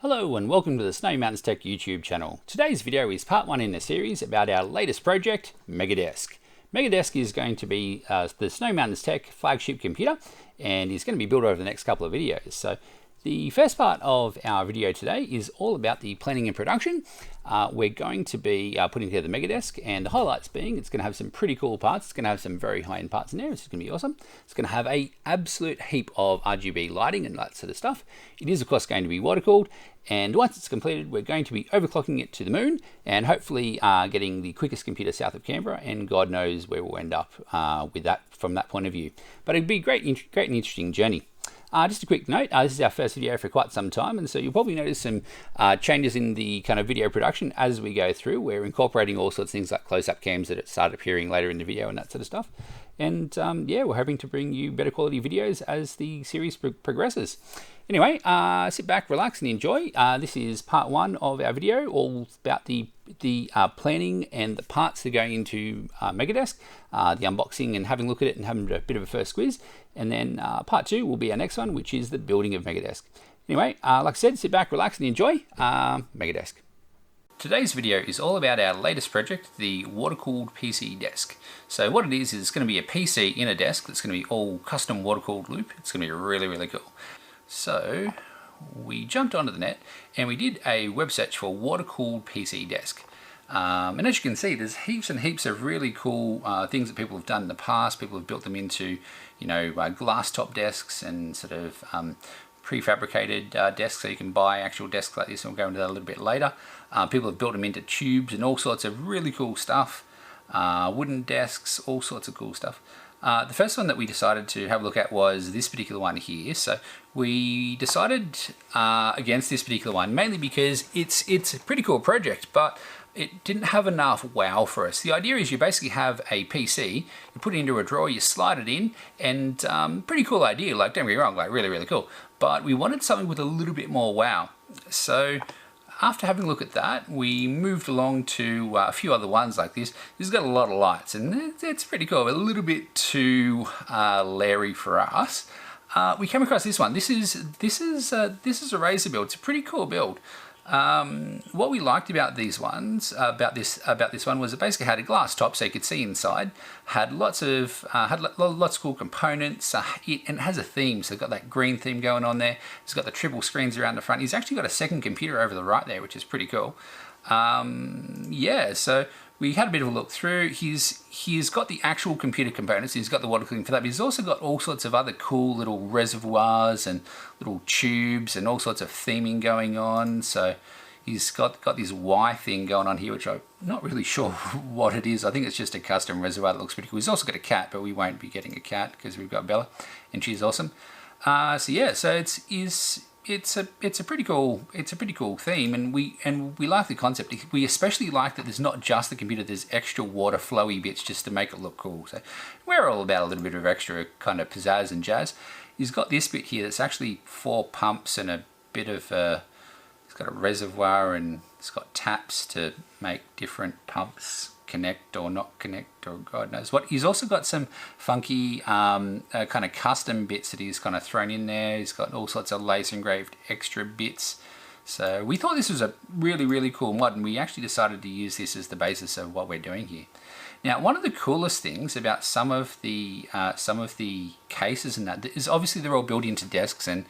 Hello and welcome to the Snowy Mountains Tech YouTube channel. Today's video is part one in a series about our latest project, Megadesk. Megadesk is going to be the Snowy Mountains Tech flagship computer and is going to be built over the next couple of videos. So the first part of our video today is all about the planning and production. We're going to be putting together the Megadesk, and the highlights being it's going to have some pretty cool parts. It's going to have some very high-end parts in there, which is going to be awesome. It's going to have an absolute heap of RGB lighting and that sort of stuff. It is of course going to be water cooled, and once it's completed we're going to be overclocking it to the moon and hopefully getting the quickest computer south of Canberra, and God knows where we'll end up with that from that point of view. But it'd be a great and interesting journey. Just a quick note, this is our first video for quite some time, and so you'll probably notice some changes in the kind of video production as we go through. We're incorporating all sorts of things like close-up cams that start appearing later in the video and that sort of stuff. And yeah, we're hoping to bring you better quality videos as the series progresses. Anyway, sit back, relax and enjoy. This is part one of our video, all about the planning and the parts that are going into Megadesk, the unboxing and having a look at it and having a bit of a first quiz. And then part two will be our next one, which is the building of Megadesk. Anyway, like I said, sit back, relax and enjoy Megadesk. Today's video is all about our latest project, the water-cooled PC desk. So what it is it's going to be a PC in a desk that's going to be all custom water-cooled loop. It's going to be really, really cool. So we jumped onto the net and we did a web search for water-cooled PC desk. And as you can see, there's heaps and heaps of really cool things that people have done in the past. People have built them into, you know, glass top desks and sort of prefabricated desks, so you can buy actual desks like this, and we'll go into that a little bit later. People have built them into tubes and all sorts of really cool stuff. Wooden desks, all sorts of cool stuff. The first one that we decided to have a look at was this particular one here. So we decided against this particular one, mainly because it's a pretty cool project, but it didn't have enough wow for us. The idea is you basically have a PC, you put it into a drawer, you slide it in, and pretty cool idea, like don't get me wrong, like really, really cool. But we wanted something with a little bit more wow. So after having a look at that, we moved along to a few other ones like this. This has got a lot of lights and it's pretty cool, a little bit too Larry for us. We came across this one. This is a Razor build. It's a pretty cool build. What we liked about these ones, about this one, was it basically had a glass top so you could see inside. Had lots of cool components. And it has a theme, so it's got that green theme going on there. It's got the triple screens around the front. He's actually got a second computer over the right there, which is pretty cool. Yeah, so we had a bit of a look through. He's got the actual computer components. He's got the water cooling for that, but he's also got all sorts of other cool little reservoirs and little tubes and all sorts of theming going on. So he's got this Y thing going on here, which I'm not really sure what it is. I think it's just a custom reservoir that looks pretty cool. He's also got a cat, but we won't be getting a cat because we've got Bella and she's awesome. So yeah, so it's a pretty cool theme, and we like the concept. We especially like that there's not just the computer, there's extra water flowy bits just to make it look cool. So we're all about a little bit of extra kind of pizzazz and jazz. He's got this bit here that's actually 4 pumps and a bit of it's got a reservoir, and it's got taps to make different pumps connect or not connect, or God knows what. He's also got some funky kind of custom bits that he's kind of thrown in there. He's got all sorts of laser engraved extra bits. So we thought this was a really, really cool mod, and we actually decided to use this as the basis of what we're doing here. Now, one of the coolest things about some of the cases and that is obviously they're all built into desks, and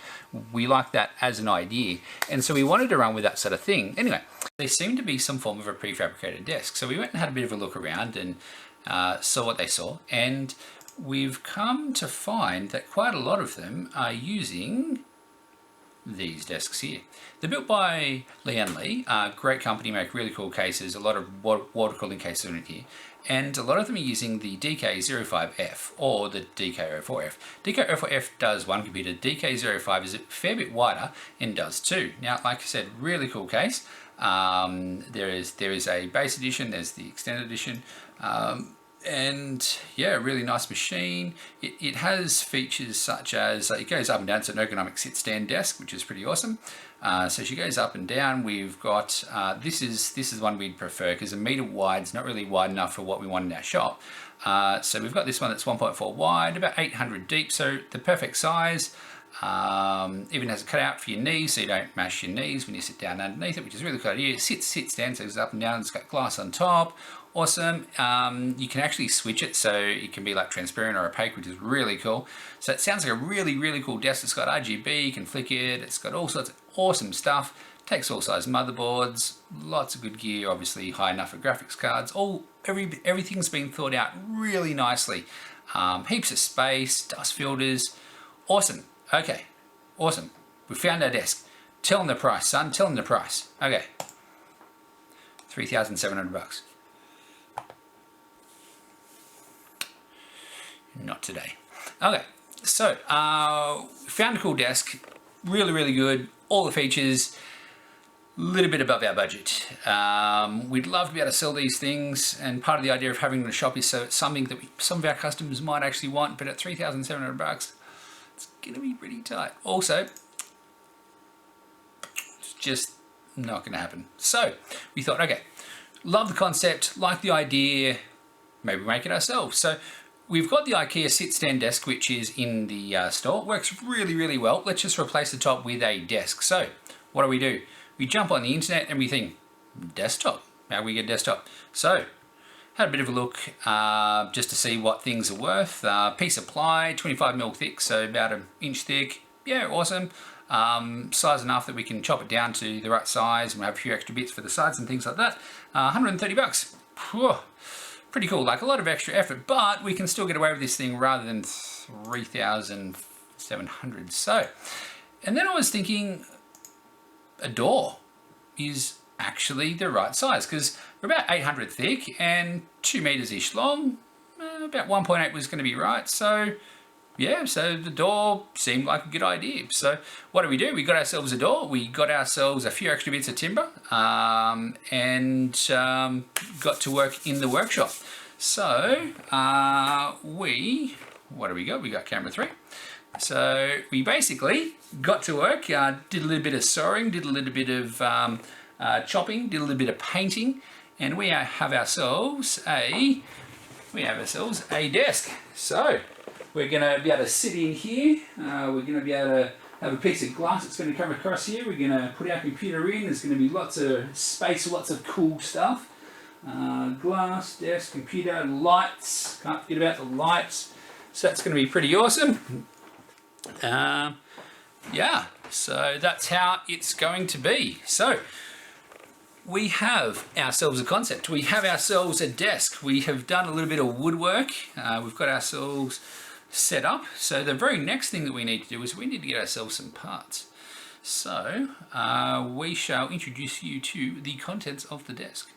we like that as an idea, and so we wanted to run with that sort of thing. Anyway, there seemed to be some form of a prefabricated desk, so we went and had a bit of a look around and saw what they saw, and we've come to find that quite a lot of them are using these desks here. They're built by Lee, great company, make really cool cases, a lot of water cooling cases in here, and a lot of them are using the DK05F or the DK04F. DK04F does one computer, DK05 is a fair bit wider and does two. Now, like I said, really cool case. There is a base edition, there's the extended edition, and yeah, really nice machine. It has features such as it goes up and down. It's an ergonomic sit-stand desk, which is pretty awesome. So she goes up and down. We've got this is one we'd prefer because a meter wide is not really wide enough for what we want in our shop. So we've got this one that's 1.4 wide, about 800 deep, so the perfect size. Even has a cutout for your knees so you don't mash your knees when you sit down underneath it, which is really good idea. Sit, stand, so it goes up and down. It's got glass on top. Awesome. You can actually switch it so it can be like transparent or opaque, which is really cool. So it sounds like a really, really cool desk. It's got RGB, you can flick it. It's got all sorts of awesome stuff. Takes all size motherboards, lots of good gear, obviously high enough for graphics cards. Everything's been thought out really nicely. Heaps of space, dust filters. Awesome. Okay, awesome. We found our desk. Tell them the price, son. Tell them the price. Okay, $3,700. Not today. Okay, so found a cool desk. Really, really good. All the features. A little bit above our budget. We'd love to be able to sell these things, and part of the idea of having them in the shop is so it's something that some of our customers might actually want, but at $3,700, it's gonna be pretty tight. Also, it's just not gonna happen. So we thought, okay, love the concept, like the idea, maybe make it ourselves. So we've got the IKEA sit-stand desk, which is in the store. It works really, really well. Let's just replace the top with a desk. So what do? We jump on the internet and we think, desktop, how do we get a desktop? So, had a bit of a look just to see what things are worth. Piece of ply, 25mm thick, so about an inch thick. Yeah, awesome. Size enough that we can chop it down to the right size and we'll have a few extra bits for the sides and things like that. $130. Whew. Pretty cool, like a lot of extra effort, but we can still get away with this thing rather than $3,700. So, and then I was thinking, a door is actually the right size because we're about 800 thick and 2 meters-ish long. About 1.8 was going to be right. So yeah, so the door seemed like a good idea. So what do? We got ourselves a door. We got ourselves a few extra bits of timber and got to work in the workshop. So what do we got? We got camera 3. So we basically got to work, did a little bit of sawing, did a little bit of chopping, did a little bit of painting, and we have ourselves a desk. So we're going to be able to sit in here. We're going to be able to have a piece of glass that's going to come across here. We're going to put our computer in. There's going to be lots of space, lots of cool stuff. Glass, desk, computer, lights. Can't forget about the lights. So that's going to be pretty awesome. Yeah, so that's how it's going to be. So we have ourselves a concept. We have ourselves a desk. We have done a little bit of woodwork. We've got ourselves set up. So the very next thing that we need to do is we need to get ourselves some parts. So we shall introduce you to the contents of the desk.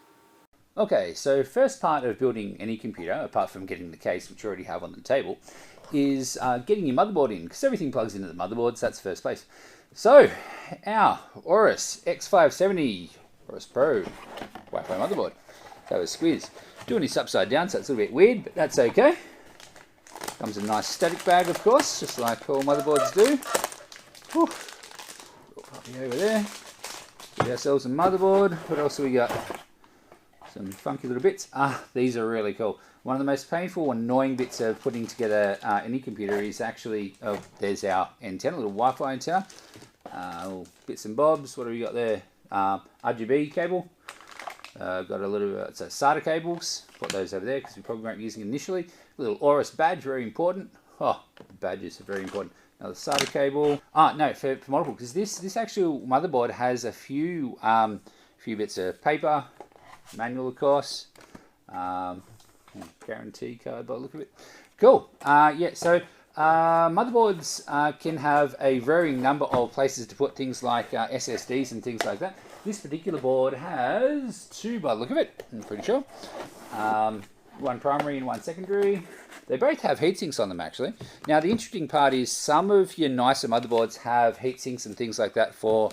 Okay, so first part of building any computer, apart from getting the case, which you already have on the table, is getting your motherboard in, because everything plugs into the motherboard, so that's the first place. So, our Aorus X570 Aorus Pro Wi-Fi motherboard. That was squiz. Doing this upside down, so it's a little bit weird, but that's okay. Comes in a nice static bag, of course, just like all motherboards do. Whew. Little puppy over there. Get ourselves a motherboard. What else have we got? Some funky little bits. These are really cool. One of the most painful, annoying bits of putting together any computer is actually, there's our antenna, little Wi-Fi antenna. Little bits and bobs. What have we got there? RGB cable. Got a little, it's SATA cables. Put those over there because we probably won't be using it initially. A little Aorus badge, very important. Oh, badges are very important. Another SATA cable. No, for multiple, because this actual motherboard has a few bits of paper, manual of course, guarantee card by the look of it. Cool. Yeah, so motherboards can have a varying number of places to put things like SSDs and things like that. This particular board has 2 by the look of it, I'm pretty sure. One primary and one secondary. They both have heatsinks on them actually. Now the interesting part is some of your nicer motherboards have heatsinks and things like that for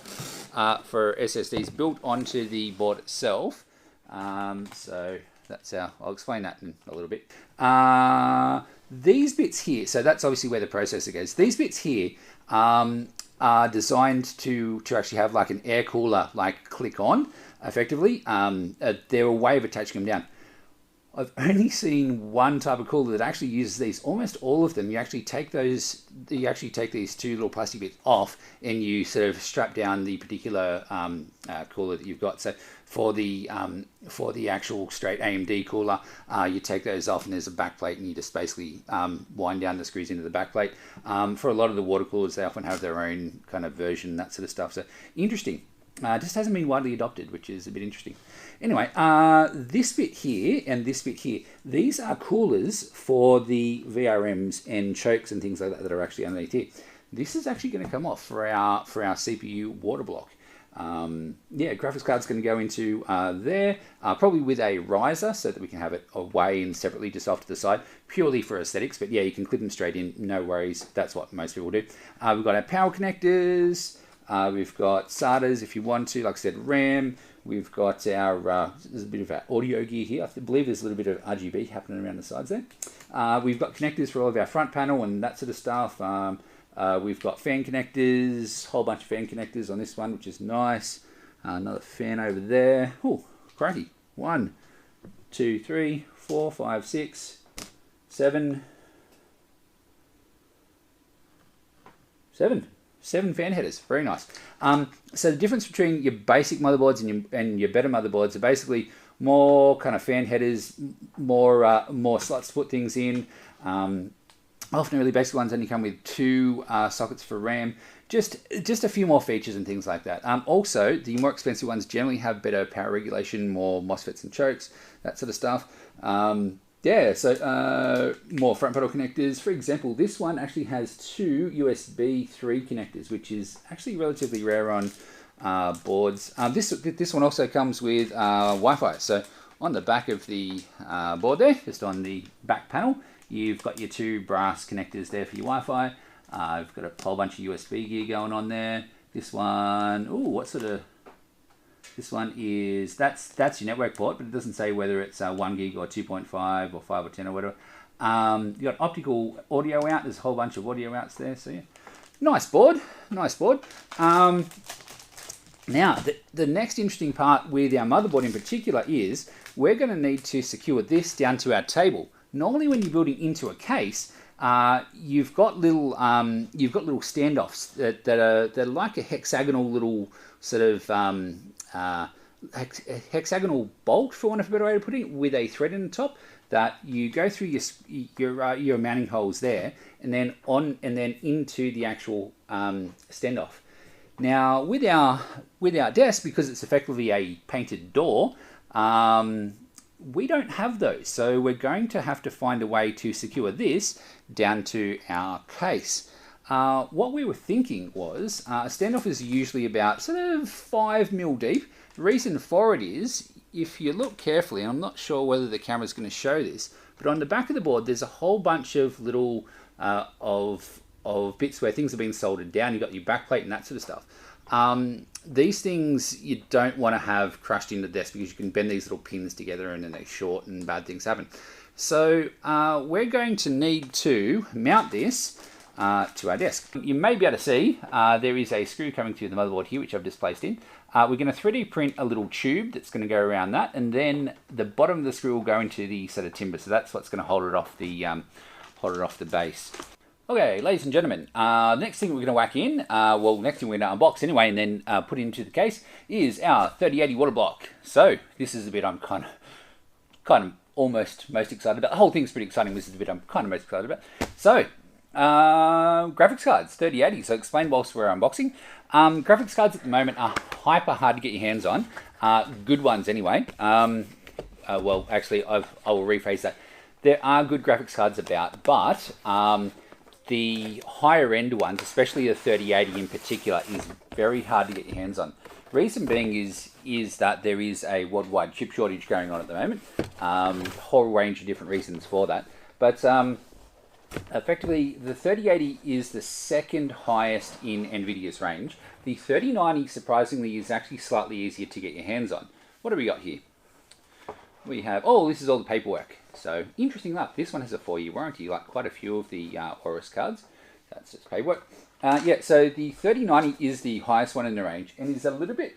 SSDs built onto the board itself. So that's how I'll explain that in a little bit. These bits here, so that's obviously where the processor goes. These bits here are designed to actually have like an air cooler, like click on effectively. They're a way of attaching them down. I've only seen one type of cooler that actually uses these. Almost all of them, you actually take these two little plastic bits off, and you sort of strap down the particular cooler that you've got. So for the actual straight AMD cooler, you take those off, and there's a back plate, and you just basically wind down the screws into the back plate. For a lot of the water coolers, they often have their own kind of version, that sort of stuff. So interesting. Just hasn't been widely adopted, which is a bit interesting. Anyway, this bit here and this bit here, these are coolers for the VRMs and chokes and things like that that are actually underneath here. This is actually going to come off for our CPU water block. Yeah, graphics card's going to go into there, probably with a riser so that we can have it away and separately just off to the side, purely for aesthetics. But yeah, you can clip them straight in, no worries. That's what most people do. We've got our power connectors. We've got SATAs if you want to, like I said, RAM. We've got our, there's a bit of our audio gear here. I believe there's a little bit of RGB happening around the sides there. We've got connectors for all of our front panel and that sort of stuff. We've got fan connectors, whole bunch of fan connectors on this one, which is nice. Another fan over there. Oh, crikey. 1, 2, 3, 4, 5, 6, 7. 7 fan headers, very nice. So the difference between your basic motherboards and your better motherboards are basically more kind of fan headers, more slots to put things in. Often really basic ones only come with 2 sockets for RAM. Just a few more features and things like that. Also, the more expensive ones generally have better power regulation, more MOSFETs and chokes, that sort of stuff. Yeah, so more front panel connectors. For example, this one actually has 2 USB 3 connectors, which is actually relatively rare on boards. This one also comes with Wi-Fi. So on the back of the board there, just on the back panel, you've got your 2 brass connectors there for your Wi-Fi. I've got a whole bunch of USB gear going on there. This one, ooh, what sort of... This one is, that's your network port, but it doesn't say whether it's 1 gig or 2.5 or 5 or 10 or whatever. You've got optical audio out. There's a whole bunch of audio outs there. So yeah, nice board, nice board. Now, the next interesting part with our motherboard in particular is we're going to need to secure this down to our table. Normally when you're building into a case, you've got little standoffs that are like a hexagonal little sort of hexagonal bolt, for want of a better way to put it, with a thread in the top that you go through your mounting holes there, and then into the actual standoff. Now with our desk, because it's effectively a painted door, we don't have those, so we're going to have to find a way to secure this down to our case. What we were thinking was a standoff is usually about sort of 5 mil deep. The reason for it is, if you look carefully, and I'm not sure whether the camera's going to show this, but on the back of the board there's a whole bunch of little of bits where things have been soldered down. You've got your backplate and that sort of stuff. These things you don't want to have crushed into the desk because you can bend these little pins together and then they short and bad things happen. So we're going to need to mount this to our desk. You may be able to see there is a screw coming through the motherboard here, which I've just placed in. We're going to 3D print a little tube that's going to go around that, and then the bottom of the screw will go into the set of timber. So that's what's going to hold it off the base. Okay, ladies and gentlemen, next thing we're going to whack in, next thing we're going to unbox anyway, and then put into the case is our 3080 water block. So this is the bit I'm kind of almost most excited about. The whole thing's pretty exciting. This is the bit I'm kind of most excited about. So graphics cards, 3080. So explain whilst we're unboxing. Graphics cards at the moment are hyper hard to get your hands on. Good ones anyway. Well, actually, I will rephrase that. There are good graphics cards about, but the higher end ones, especially the 3080 in particular, is very hard to get your hands on. Reason being is that there is a worldwide chip shortage going on at the moment. Whole range of different reasons for that. But effectively, the 3080 is the second highest in NVIDIA's range. The 3090, surprisingly, is actually slightly easier to get your hands on. What do we got here? We have, oh, this is all the paperwork. So, interesting enough, this one has a 4-year warranty, like quite a few of the Aorus cards. That's just paperwork. Yeah, so the 3090 is the highest one in the range, and is a little bit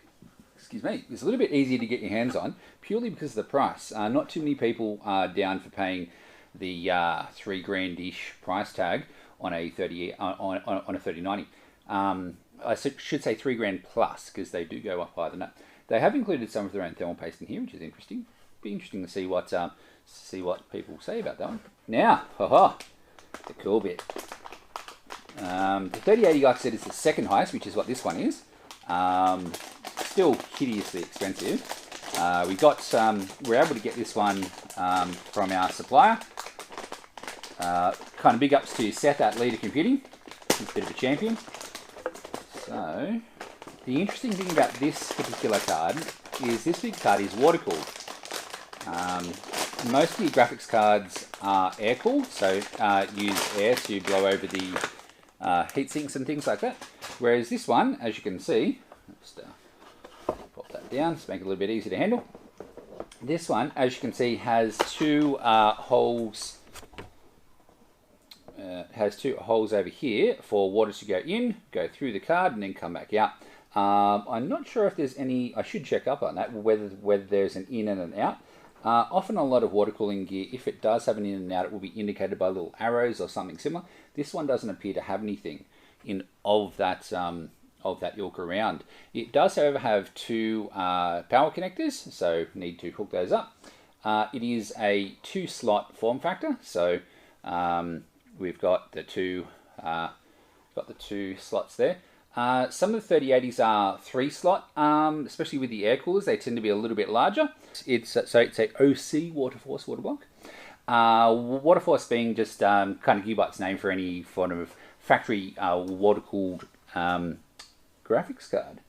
excuse me, is a little bit easier to get your hands on, purely because of the price. Not too many people are down for paying the $3 grand-ish price tag on a 3090. I should say $3 grand plus, because they do go up higher than that. They have included some of their own thermal paste in here, which is interesting. Be interesting to see what people say about that one. Now, the cool bit. The 3080, like I said, is the second highest, which is what this one is. Still hideously expensive. We're able to get this one from our supplier. Kind of big ups to Seth at Leader Computing. He's a bit of a champion. So, the interesting thing about this particular card is this big card is water cooled. Most of your graphics cards are air cooled, so use air to blow over the heat sinks and things like that. Whereas this one, as you can see, just pop that down to make it a little bit easier to handle. This one, as you can see, has two holes. Has two holes over here for water to go in, go through the card, and then come back out. I'm not sure if there's any. I should check up on that, whether there's an in and an out. Often a lot of water cooling gear, if it does have an in and out, it will be indicated by little arrows or something similar. This one doesn't appear to have anything of that ilk around. It does, however, have two power connectors, so need to hook those up. It is a 2-slot form factor, so we've got the two slots there. Some of the 3080s are 3-slot, especially with the air coolers. They tend to be a little bit larger. It's a OC Waterforce water block. Waterforce being just kind of Gearbike's name for any form of factory water-cooled graphics card.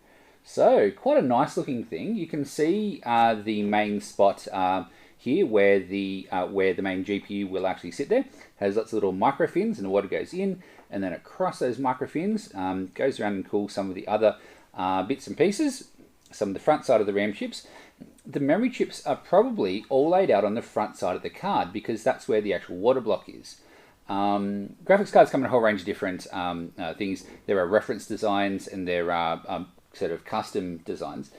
So quite a nice looking thing. You can see the main spot here where the main GPU will actually sit there. Has lots of little micro fins, and the water goes in, and then across those micro fins goes around and cools some of the other bits and pieces, some of the front side of the RAM chips. The memory chips are probably all laid out on the front side of the card because that's where the actual water block is. Graphics cards come in a whole range of different things. There are reference designs and there are sort of custom designs.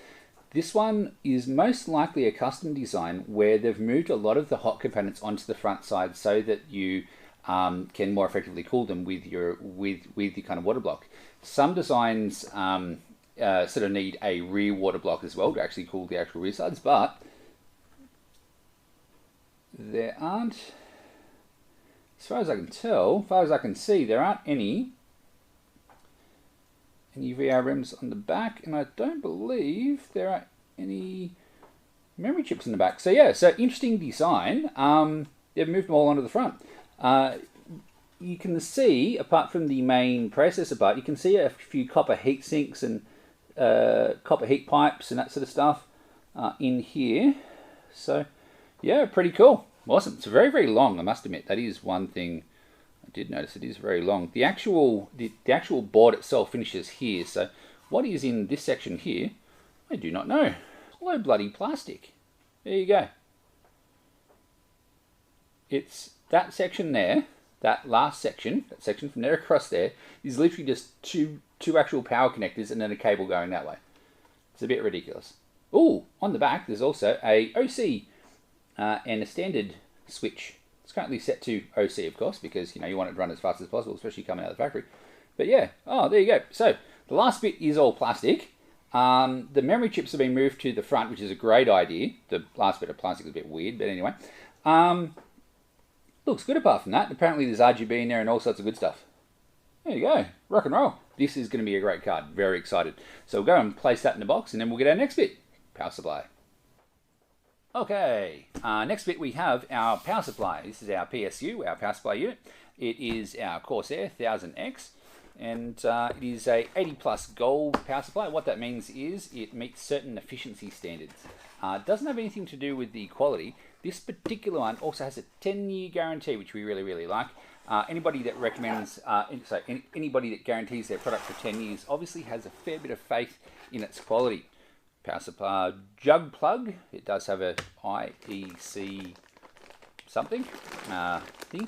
This one is most likely a custom design where they've moved a lot of the hot components onto the front side so that you can more effectively cool them with your kind of water block. Some designs sort of need a rear water block as well to actually cool the actual rear sides, but there aren't, as far as I can tell, as far as I can see, there aren't any VRMs on the back, and I don't believe there are any memory chips in the back. So yeah, so interesting design. They've moved them all onto the front. You can see, apart from the main processor part, you can see a few copper heat sinks and copper heat pipes and that sort of stuff in here. So yeah, pretty cool. Awesome. It's very, very long, I must admit. That is one thing I did notice. It is very long. The actual board itself finishes here. So what is in this section here, I do not know. Hello, bloody plastic. There you go. It's that section there, that last section, that section from there across there, is literally just two actual power connectors and then a cable going that way. It's a bit ridiculous. Oh, on the back there's also a OC and a standard switch. It's currently set to OC, of course, because you want it to run as fast as possible, especially coming out of the factory. But yeah, oh, there you go. So the last bit is all plastic. The memory chips have been moved to the front, which is a great idea. The last bit of plastic is a bit weird, but anyway. Looks good apart from that. Apparently there's RGB in there and all sorts of good stuff. There you go. Rock and roll. This is going to be a great card. Very excited. So we'll go and place that in the box, and then we'll get our next bit. Power supply. Okay, next bit we have our power supply. This is our PSU, our power supply unit. It is our Corsair 1000X, and it is a 80 plus gold power supply. What that means is it meets certain efficiency standards. It doesn't have anything to do with the quality. This particular one also has a 10-year guarantee, which we really, really like. Anybody that recommends, anybody that guarantees their product for 10 years obviously has a fair bit of faith in its quality. Power supply jug plug. It does have a IEC something thing.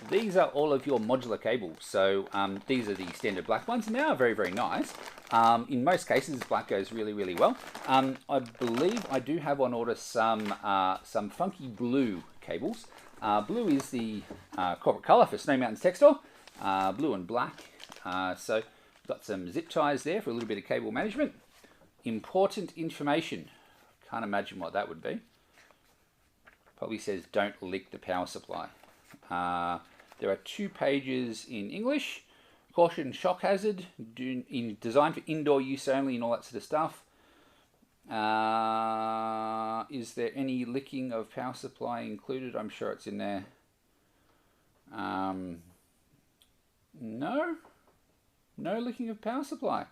These are all of your modular cables. So these are the standard black ones, and they are very, very nice. In most cases, black goes really, really well. I believe I do have on order some funky blue cables. Blue is the corporate color for Snowy Mountains Textile. Blue and black. So got some zip ties there for a little bit of cable management. Important information. Can't imagine what that would be. Probably says don't leak the power supply. There are 2 pages in English. Caution, shock hazard, designed for indoor use only and all that sort of stuff. Is there any licking of power supply included? I'm sure it's in there. No licking of power supply.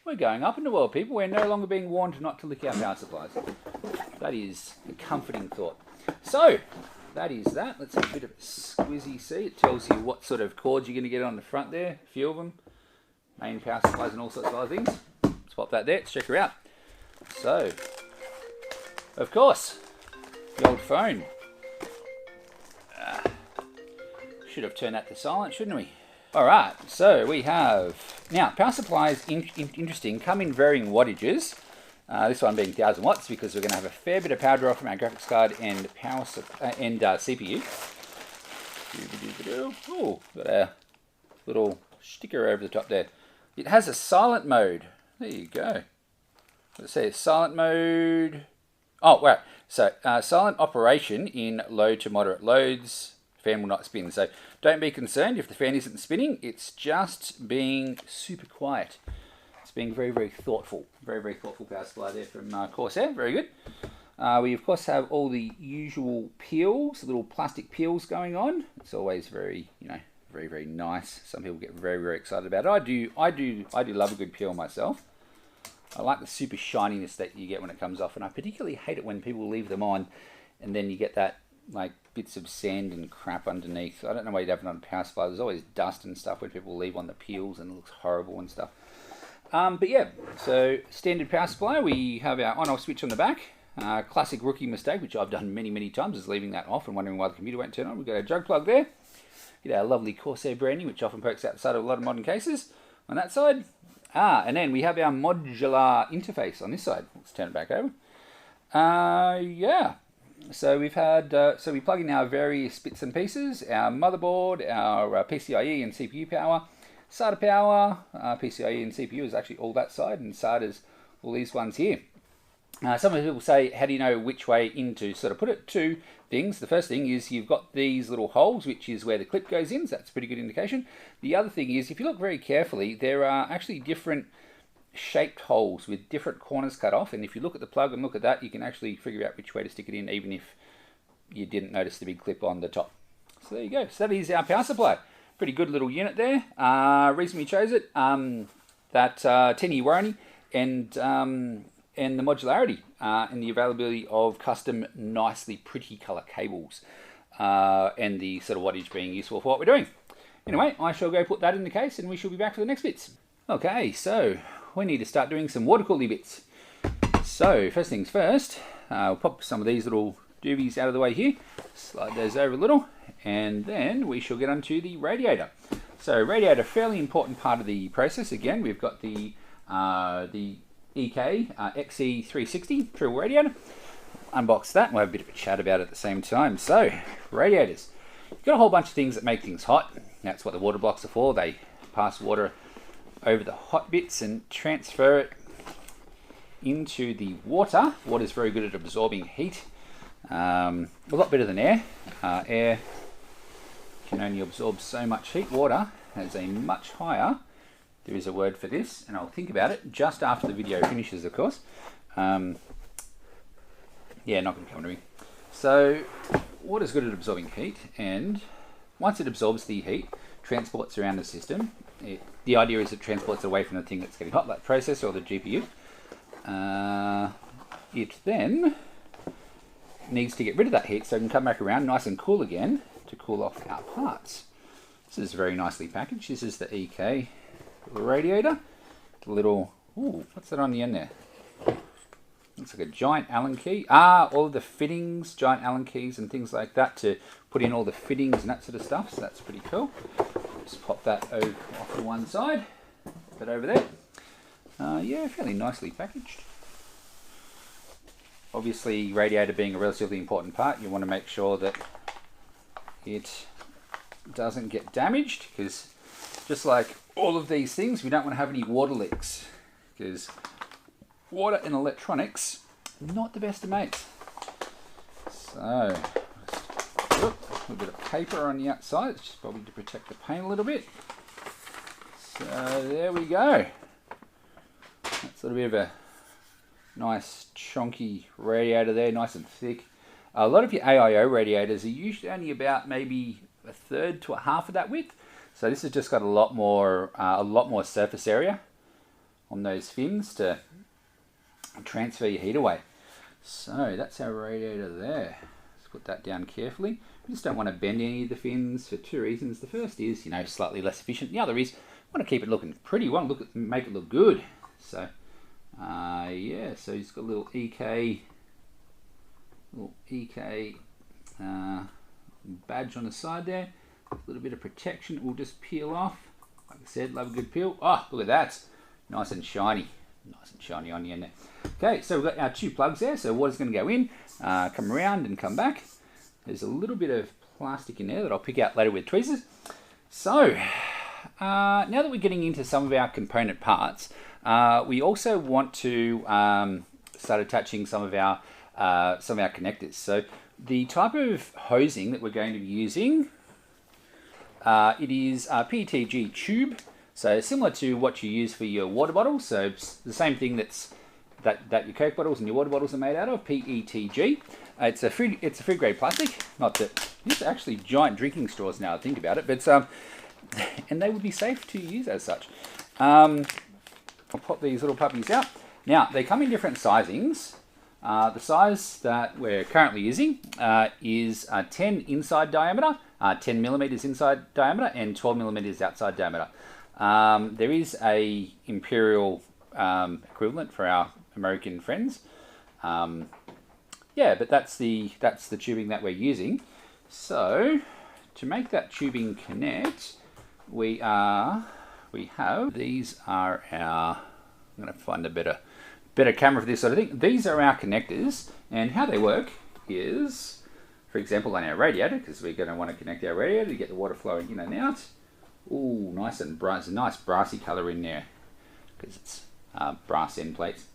We're going up in the world, people. We're no longer being warned not to lick our power supplies. That is a comforting thought. So, that is that. Let's have a bit of a squizzy see. It tells you what sort of cords you're going to get on the front there. A few of them. Main power supplies and all sorts of other things. Let's pop that there. Let's check her out. So, of course, the old phone. Should have turned that to silent, shouldn't we? Alright, so we have... Now, power supplies, interesting, come in varying wattages. This one being 1000 watts because we're going to have a fair bit of power draw from our graphics card and CPU. Oh, got a little sticker over the top there. It has a silent mode. There you go. Let's say silent mode. Oh, right. So silent operation in low to moderate loads. Fan will not spin. So don't be concerned if the fan isn't spinning. It's just being super quiet. It's being very, very thoughtful. Very, very thoughtful power supply there from Corsair. Very good. We, of course, have all the usual peels, little plastic peels going on. It's always very, very, very nice. Some people get very, very excited about it. I do love a good peel myself. I like the super shininess that you get when it comes off, and I particularly hate it when people leave them on and then you get that, like, bits of sand and crap underneath. I don't know why you'd have it on a power supply. There's always dust and stuff when people leave on the peels and it looks horrible and stuff. But yeah, so standard power supply, we have our on-off switch on the back. Classic rookie mistake, which I've done many, many times, is leaving that off and wondering why the computer won't turn on. We've got our jug plug there. Get our lovely Corsair branding, which often pokes out the side of a lot of modern cases on that side. And then we have our modular interface on this side. Let's turn it back over. Yeah. So we've had, so we plug in our various bits and pieces, our motherboard, our PCIe and CPU power, SATA power. PCIe and CPU is actually all that side, and SATA's all these ones here. Some of the people say, how do you know which way in to sort of put it? 2 things. The first thing is you've got these little holes, which is where the clip goes in, so that's a pretty good indication. The other thing is, if you look very carefully, there are actually different shaped holes with different corners cut off, and if you look at the plug and look at that, you can actually figure out which way to stick it in, even if you didn't notice the big clip on the top. So there you go. So that is our power supply. Pretty good little unit there. Reason we chose it, that 10-year warranty and the modularity and the availability of custom, nicely pretty color cables, and the sort of wattage being useful for what we're doing. Anyway, I shall go put that in the case, and we shall be back for the next bits. Okay, so we need to start doing some water cooling bits. So first things first, we'll pop some of these little doobies out of the way here, slide those over a little, and then we shall get onto the radiator. So radiator, fairly important part of the process. Again, we've got the EK XE360 triple radiator. Unbox that and we'll have a bit of a chat about it at the same time. So, radiators. You've got a whole bunch of things that make things hot. That's what the water blocks are for. They pass water over the hot bits and transfer it into the water. Water's very good at absorbing heat. A lot better than air. Air can only absorb so much heat. Water has a much higher... There is a word for this, and I'll think about it just after the video finishes, of course. Yeah, not going to come to me. So, water's good at absorbing heat, and once it absorbs the heat, transports around the system. The idea is it transports away from the thing that's getting hot, like the processor or the GPU. It then needs to get rid of that heat so it can come back around nice and cool again to cool off our parts. This is very nicely packaged. This is the EK radiator. The little, ooh, what's that on the end there? Looks like a giant Allen key. All of the fittings, giant Allen keys and things like that to put in all the fittings and that sort of stuff. So that's pretty cool. Just pop that off to one side, put that over there. Yeah, fairly nicely packaged. Obviously, radiator being a relatively important part, you want to make sure that it doesn't get damaged, because just like all of these things, we don't want to have any water leaks, because water and electronics, not the best of mates. So, a little bit of paper on the outside, it's just probably to protect the paint a little bit. So there we go. That's a little bit of a nice chunky radiator there, nice and thick. A lot of your AIO radiators are usually only about maybe a third to a half of that width. So this has just got a lot more surface area on those fins to transfer your heat away. So that's our radiator there. Let's put that down carefully. We just don't want to bend any of the fins for two reasons. The first is, slightly less efficient. The other is, we want to keep it looking pretty. We want to make it look good. So, yeah, so it's got a little EK badge on the side there. A little bit of protection will just peel off. Like I said, love a good peel. Oh, look at that. Nice and shiny. Nice and shiny on the end there. Okay, so we've got our two plugs there. So water's going to go in, come around and come back. There's a little bit of plastic in there that I'll pick out later with tweezers. So, now that we're getting into some of our component parts, we also want to start attaching some of our connectors. So the type of hosing that we're going to be using, it is a PETG tube. So similar to what you use for your water bottles. So it's the same thing that your Coke bottles and your water bottles are made out of, PETG. It's a food grade plastic. Not that these are actually giant drinking straws now I think about it, but and they would be safe to use as such. I'll pop these little puppies out. Now they come in different sizings. The size that we're currently using is 10 inside diameter, 10 millimeters inside diameter, and 12 millimeters outside diameter. There is a imperial equivalent for our American friends. Yeah, but that's the tubing that we're using. So to make that tubing connect, we have these are our. I'm going to find a better camera for this sort of thing. These are our connectors, and how they work is, for example, on our radiator, because we're going to want to connect our radiator to get the water flowing in and out. Ooh, nice and bright. It's a nice brassy color in there because it's brass end plates.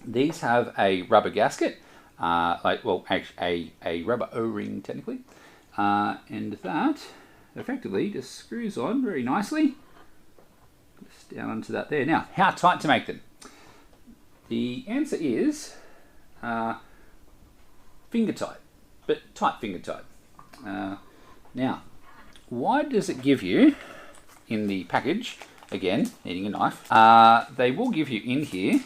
These have a rubber gasket, actually a rubber O-ring technically, and that effectively just screws on very nicely. Just down onto that there. Now, how tight to make them? The answer is finger tight, but tight finger tight. Now, why does it give you in the package, again, needing a knife, they will give you in here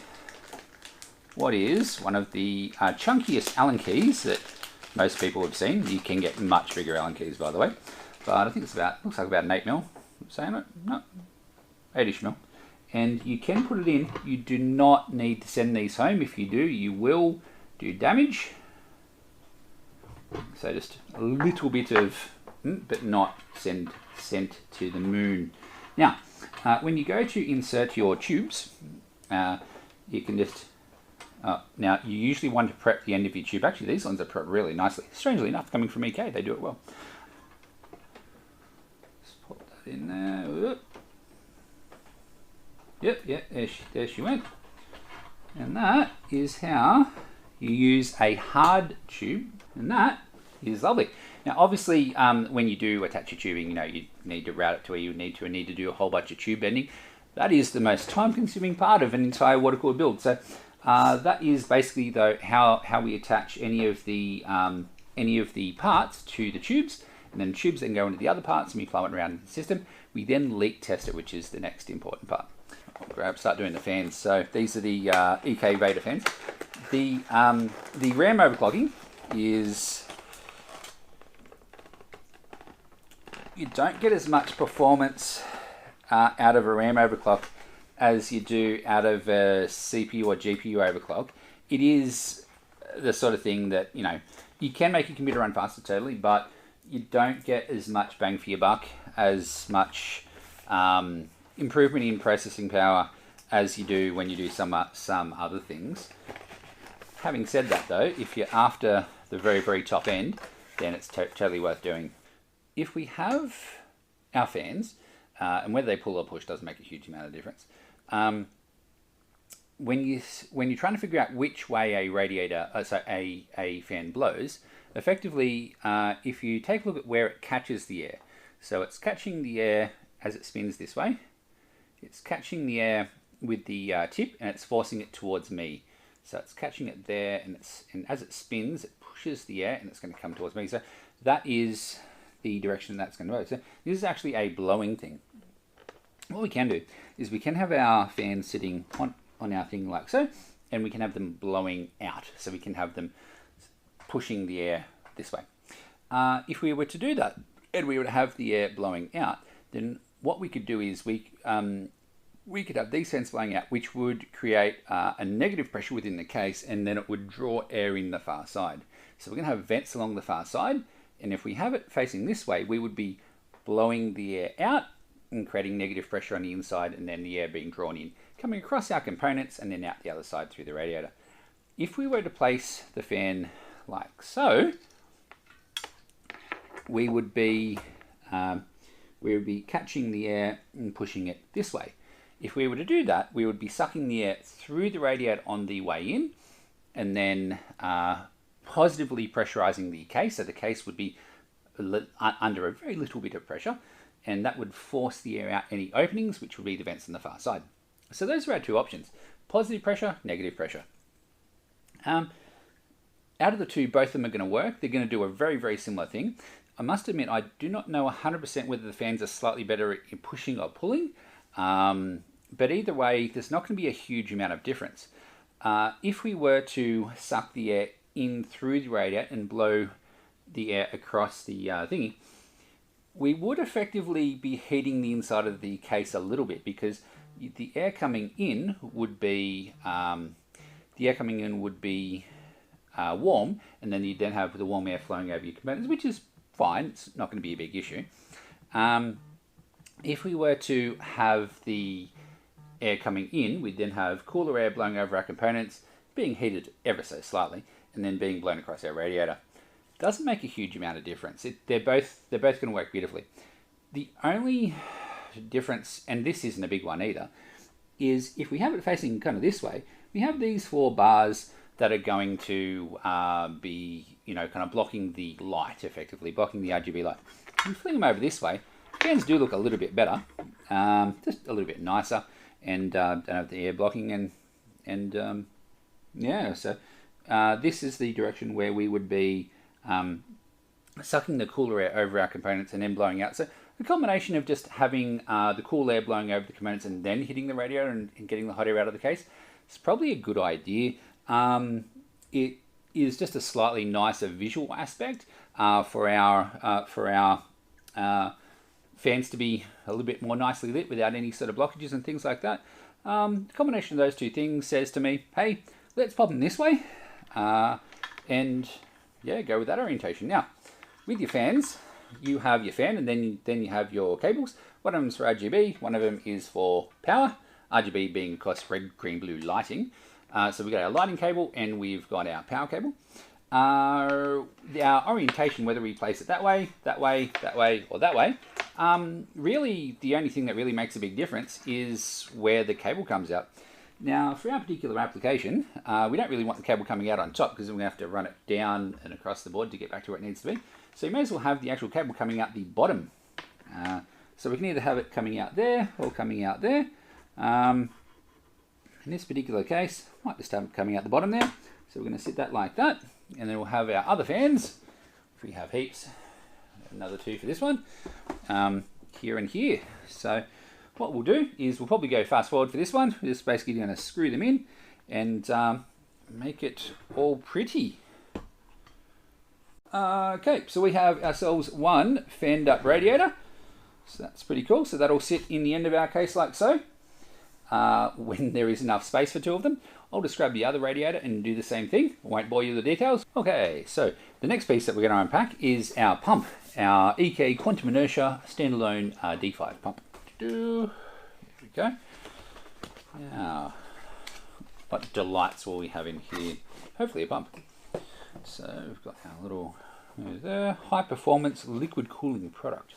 what is one of the chunkiest Allen keys that most people have seen. You can get much bigger Allen keys, by the way, but I think it's looks like about an 8 mil. I'm saying it? No, 8ish mil. And you can put it in. You do not need to send these home. If you do, you will do damage. So just a little bit of, but not sent to the moon. Now, when you go to insert your tubes, you can just, now you usually want to prep the end of your tube. Actually, these ones are prepped really nicely. Strangely enough, coming from EK, they do it well. Just pop that in there. Whoop. Yep, there she went. And that is how you use a hard tube, and that is lovely. Now, obviously, when you do attach your tubing, you need to route it to where you need to do a whole bunch of tube bending. That is the most time-consuming part of an entire water-cooled build. So that is basically, though, how we attach any of the parts to the tubes, and then tubes then go into the other parts, and we flow it around the system. We then leak test it, which is the next important part. I'll start doing the fans. So these are the EK Radiator fans. The RAM overclocking is, you don't get as much performance out of a RAM overclock as you do out of a CPU or GPU overclock. It is the sort of thing that, you can make your computer run faster totally, but you don't get as much bang for your buck, as much improvement in processing power, as you do when you do some other things. Having said that though, if you're after the very top end, then it's totally worth doing. If we have our fans, and whether they pull or push doesn't make a huge amount of difference. When you're trying to figure out which way a radiator, a fan blows, effectively, if you take a look at where it catches the air, so it's catching the air as it spins this way. It's catching the air with the tip, and it's forcing it towards me. So it's catching it there, and as it spins, it pushes the air, and it's going to come towards me. So that is the direction that's going to go. So this is actually a blowing thing. What we can do is we can have our fans sitting on our thing like so, and we can have them blowing out. So we can have them pushing the air this way. If we were to do that, and we would have the air blowing out, then what we could do is we could have these fans blowing out, which would create a negative pressure within the case, and then it would draw air in the far side. So we're going to have vents along the far side, and if we have it facing this way, we would be blowing the air out and creating negative pressure on the inside, and then the air being drawn in, coming across our components and then out the other side through the radiator. If we were to place the fan like so, we would be catching the air and pushing it this way. If we were to do that, we would be sucking the air through the radiator on the way in, and then positively pressurizing the case. So the case would be under a very little bit of pressure, and that would force the air out any openings, which would be the vents on the far side. So those are our two options: positive pressure, negative pressure. Out of the two, both of them are going to work. They're going to do a very similar thing. I must admit, I do not know 100% whether the fans are slightly better at pushing or pulling, but either way, there's not going to be a huge amount of difference. If we were to suck the air in through the radiator and blow the air across the thingy, we would effectively be heating the inside of the case a little bit, because the air coming in would be warm, and then you'd then have the warm air flowing over your components, which is fine. It's not going to be a big issue. If we were to have the air coming in, we'd then have cooler air blowing over our components, being heated ever so slightly, and then being blown across our radiator. Doesn't make a huge amount of difference. They're both going to work beautifully. The only difference, and this isn't a big one either, is if we have it facing kind of this way, we have these 4 bars that are going to be, kind of blocking the light, effectively blocking the RGB light. If we fling them over this way, fans do look a little bit better, just a little bit nicer, and don't have the air blocking, and yeah. So this is the direction where we would be sucking the cooler air over our components and then blowing out. So the combination of just having the cool air blowing over the components and then hitting the radiator and getting the hot air out of the case is probably a good idea. It is just a slightly nicer visual aspect for our fans to be a little bit more nicely lit without any sort of blockages and things like that. The combination of those two things says to me, hey, let's pop them this way, and yeah, go with that orientation. Now, with your fans, you have your fan, and then you have your cables. One of them is for RGB, one of them is for power. RGB being, of course, red, green, blue lighting. So we've got our lighting cable and we've got our power cable. Our orientation, whether we place it that way, or that way, really the only thing that really makes a big difference is where the cable comes out. Now, for our particular application, we don't really want the cable coming out on top, because we're going to have to run it down and across the board to get back to where it needs to be. So you may as well have the actual cable coming out the bottom. So we can either have it coming out there or coming out there. In this particular case, I might just have it coming out the bottom there. So we're going to sit that like that, and then we'll have our other fans, if we have heaps, another 2 for this one, here and here. So what we'll do is we'll probably go fast forward for this one. We're just basically going to screw them in and make it all pretty. Okay, so we have ourselves one fanned up radiator. So that's pretty cool. So that'll sit in the end of our case like so. When there is enough space for 2 of them. I'll just grab the other radiator and do the same thing. I won't bore you with the details. Okay, so the next piece that we're going to unpack is our pump, our EK Quantum Inertia standalone D5 pump. Here we go. Now, what delights will we have in here? Hopefully a pump. So we've got our little there, high performance liquid cooling product.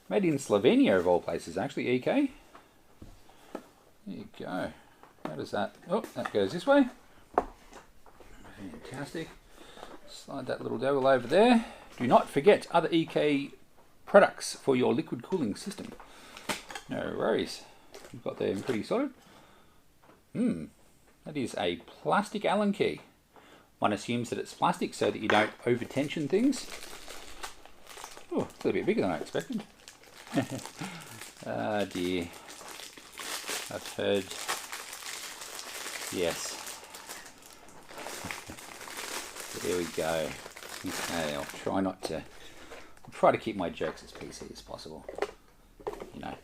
Made in Slovenia of all places, actually, EK. There you go. How does that, oh, that goes this way. Fantastic. Slide that little devil over there. Do not forget other EK products for your liquid cooling system. No worries. We've got them pretty solid. That is a plastic Allen key. One assumes that it's plastic so that you don't over tension things. Oh, it's a little bit bigger than I expected. Oh dear. I've heard. Yes. There we go. Okay, I'll try to keep my jokes as PC as possible. You know,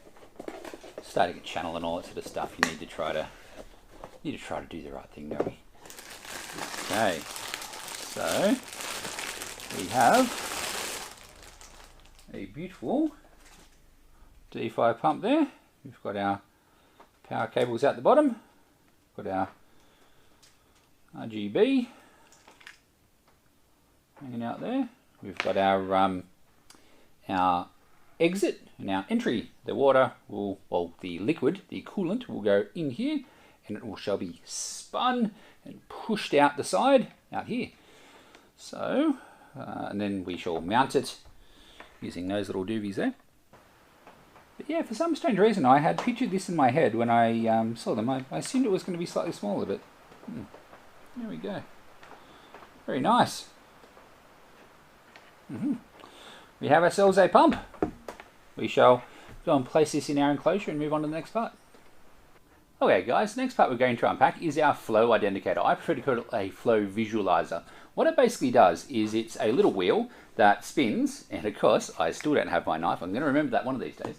starting a channel and all that sort of stuff, you need to try to do the right thing, don't we? Okay, so we have a beautiful D5 pump there. We've got our power cables out the bottom. Got our RGB hanging out there. We've got our exit and our entry. The water will, well, the liquid, the coolant will go in here, and it shall be spun and pushed out the side, out here. So, and then we shall mount it using those little doobies there. But yeah, for some strange reason, I had pictured this in my head when I saw them. I assumed it was going to be slightly smaller, but there we go. Very nice. We have ourselves a pump. We shall go and place this in our enclosure and move on to the next part. Okay guys, the next part we're going to unpack is our flow identicator. I prefer to call it a flow visualizer. What it basically does is it's a little wheel that spins, and of course I still don't have my knife. I'm going to remember that one of these days.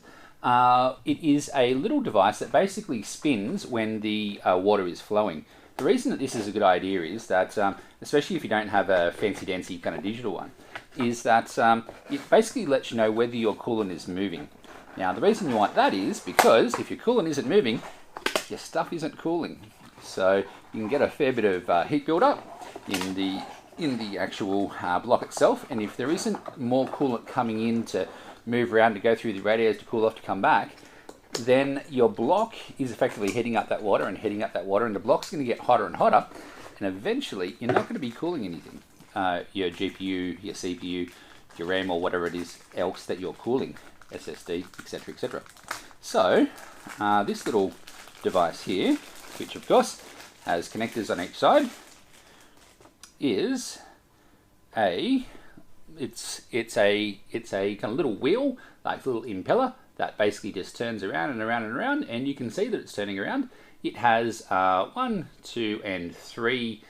It is a little device that basically spins when the water is flowing. The reason that this is a good idea is that, especially if you don't have a fancy dancy kind of digital one, is that it basically lets you know whether your coolant is moving. Now the reason you want that is because if your coolant isn't moving, your stuff isn't cooling. So you can get a fair bit of heat build-up in the actual block itself, and if there isn't more coolant coming in to move around to go through the radiators to cool off to come back, then your block is effectively heating up that water and heating up that water, and the block's going to get hotter and hotter, and eventually you're not going to be cooling anything. Your GPU, your CPU, your RAM, or whatever it is else that you're cooling, SSD, etc., etc. So this little device here, which of course has connectors on each side, is it's a kind of little wheel, like a little impeller that basically just turns around and around and around, and you can see that it's turning around. It has 1, 2, and 3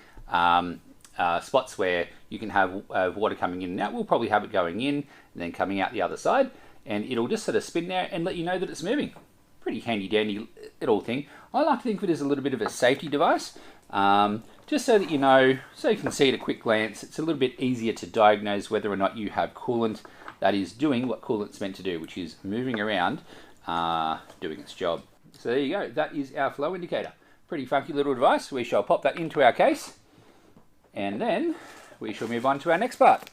spots where you can have water coming in and out. We'll probably have it going in and then coming out the other side, and it'll just sort of spin there and let you know that it's moving. Pretty handy dandy little thing. I like to think of it as a little bit of a safety device, just so that you know, so you can see at a quick glance. It's a little bit easier to diagnose whether or not you have coolant that is doing what coolant's meant to do, which is moving around, doing its job. So there you go, that is our flow indicator. Pretty funky little device. We shall pop that into our case, and then we shall move on to our next part.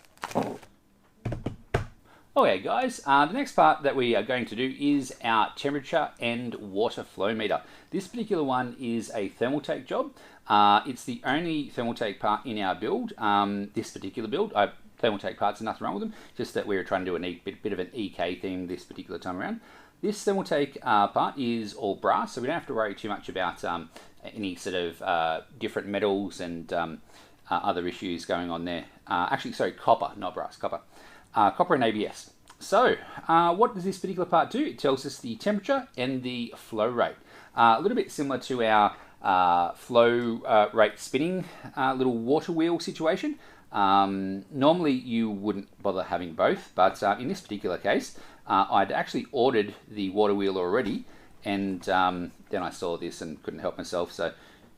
Okay guys, the next part that we are going to do is our temperature and water flow meter. This particular one is a thermal take job. It's the only thermal take part in our build, this particular build. Thermal take parts, nothing wrong with them, just that we're trying to do a bit of an EK theme this particular time around. This thermal take part is all brass, so we don't have to worry too much about any sort of different metals and other issues going on there. Actually, sorry, copper, not brass, copper. Copper and ABS. So, what does this particular part do? It tells us the temperature and the flow rate. A little bit similar to our flow rate spinning little water wheel situation. Normally you wouldn't bother having both, but in this particular case, I'd actually ordered the water wheel already, and then I saw this and couldn't help myself, so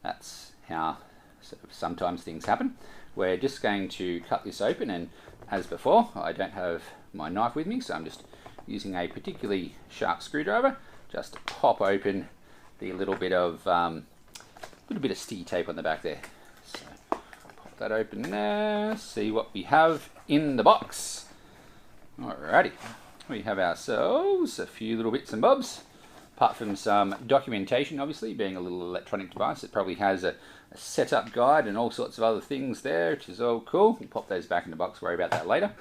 that's how sometimes things happen. We're just going to cut this open, and as before, I don't have my knife with me, so I'm just using a particularly sharp screwdriver just to pop open the little bit of sticky tape on the back there. So pop that open there, see what we have in the box. Alrighty, we have ourselves a few little bits and bobs. Apart from some documentation, obviously, being a little electronic device, it probably has a setup guide and all sorts of other things there, which is all cool. We'll pop those back in the box, worry about that later.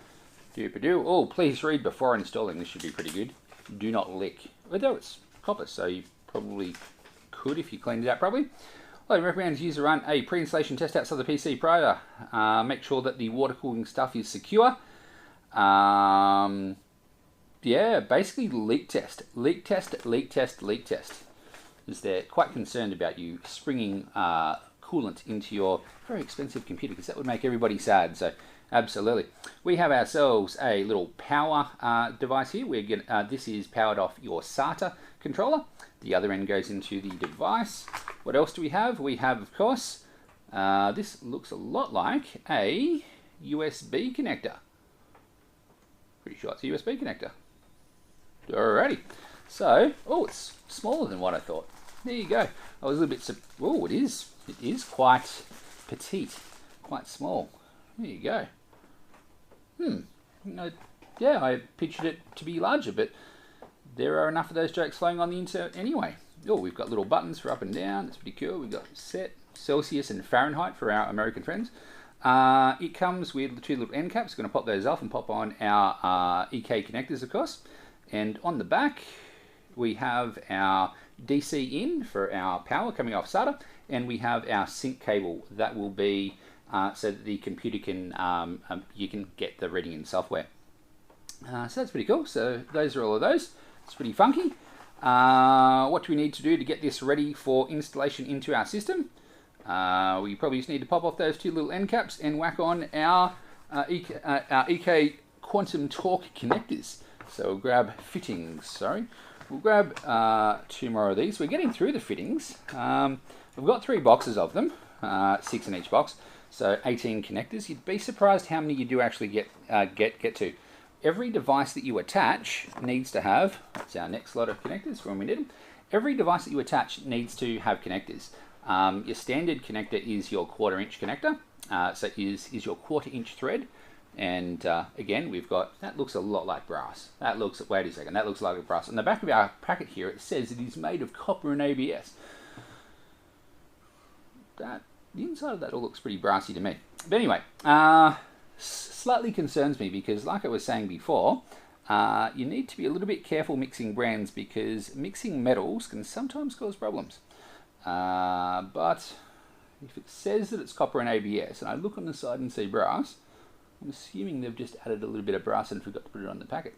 Doop-a-doo. Oh, please read before installing. This should be pretty good. Do not lick. Although it's copper, so you probably could if you cleaned it out properly. I recommend use to run a pre-installation test outside the PC prior. Make sure that the water cooling stuff is secure. Yeah, basically leak test. Leak test, leak test, leak test. Because they're quite concerned about you springing coolant into your very expensive computer, because that would make everybody sad. So absolutely. We have ourselves a little power device here. This is powered off your SATA controller. The other end goes into the device. What else do we have? We have, of course, this looks a lot like a USB connector. Pretty sure it's a USB connector. Alrighty. So, oh, it's smaller than what I thought. There you go. I was a little bit, oh, it is. It is quite petite, quite small. There you go. Yeah, I pictured it to be larger, but there are enough of those jokes flowing on the internet anyway. Oh, we've got little buttons for up and down. That's pretty cool. We've got set, Celsius and Fahrenheit for our American friends. It comes with the two little end caps. We're going to pop those off and pop on our EK connectors, of course. And on the back, we have our DC in for our power coming off SATA, and we have our sync cable. That will be so that the computer can, you can get the reading in software. So that's pretty cool. So those are all of those. It's pretty funky. What do we need to do to get this ready for installation into our system? We probably just need to pop off those two little end caps and whack on our EK quantum torque connectors. So we'll grab fittings, sorry. We'll grab 2 more of these. We're getting through the fittings. We've got 3 boxes of them, 6 in each box. So 18 connectors. You'd be surprised how many you do actually get to. Every device that you attach needs to have, that's our next lot of connectors for when we need them. Every device that you attach needs to have connectors. Your standard connector is your 1/4 inch connector. So is your 1/4 inch thread. And again, we've got, that looks a lot like brass. That looks, wait a second, that looks like brass. On the back of our packet here, it says it is made of copper and ABS. The inside of that all looks pretty brassy to me. But anyway, slightly concerns me because, like I was saying before, you need to be a little bit careful mixing brands, because mixing metals can sometimes cause problems. But if it says that it's copper and ABS, and I look on the side and see brass, I'm assuming they've just added a little bit of brass and forgot to put it on the packet.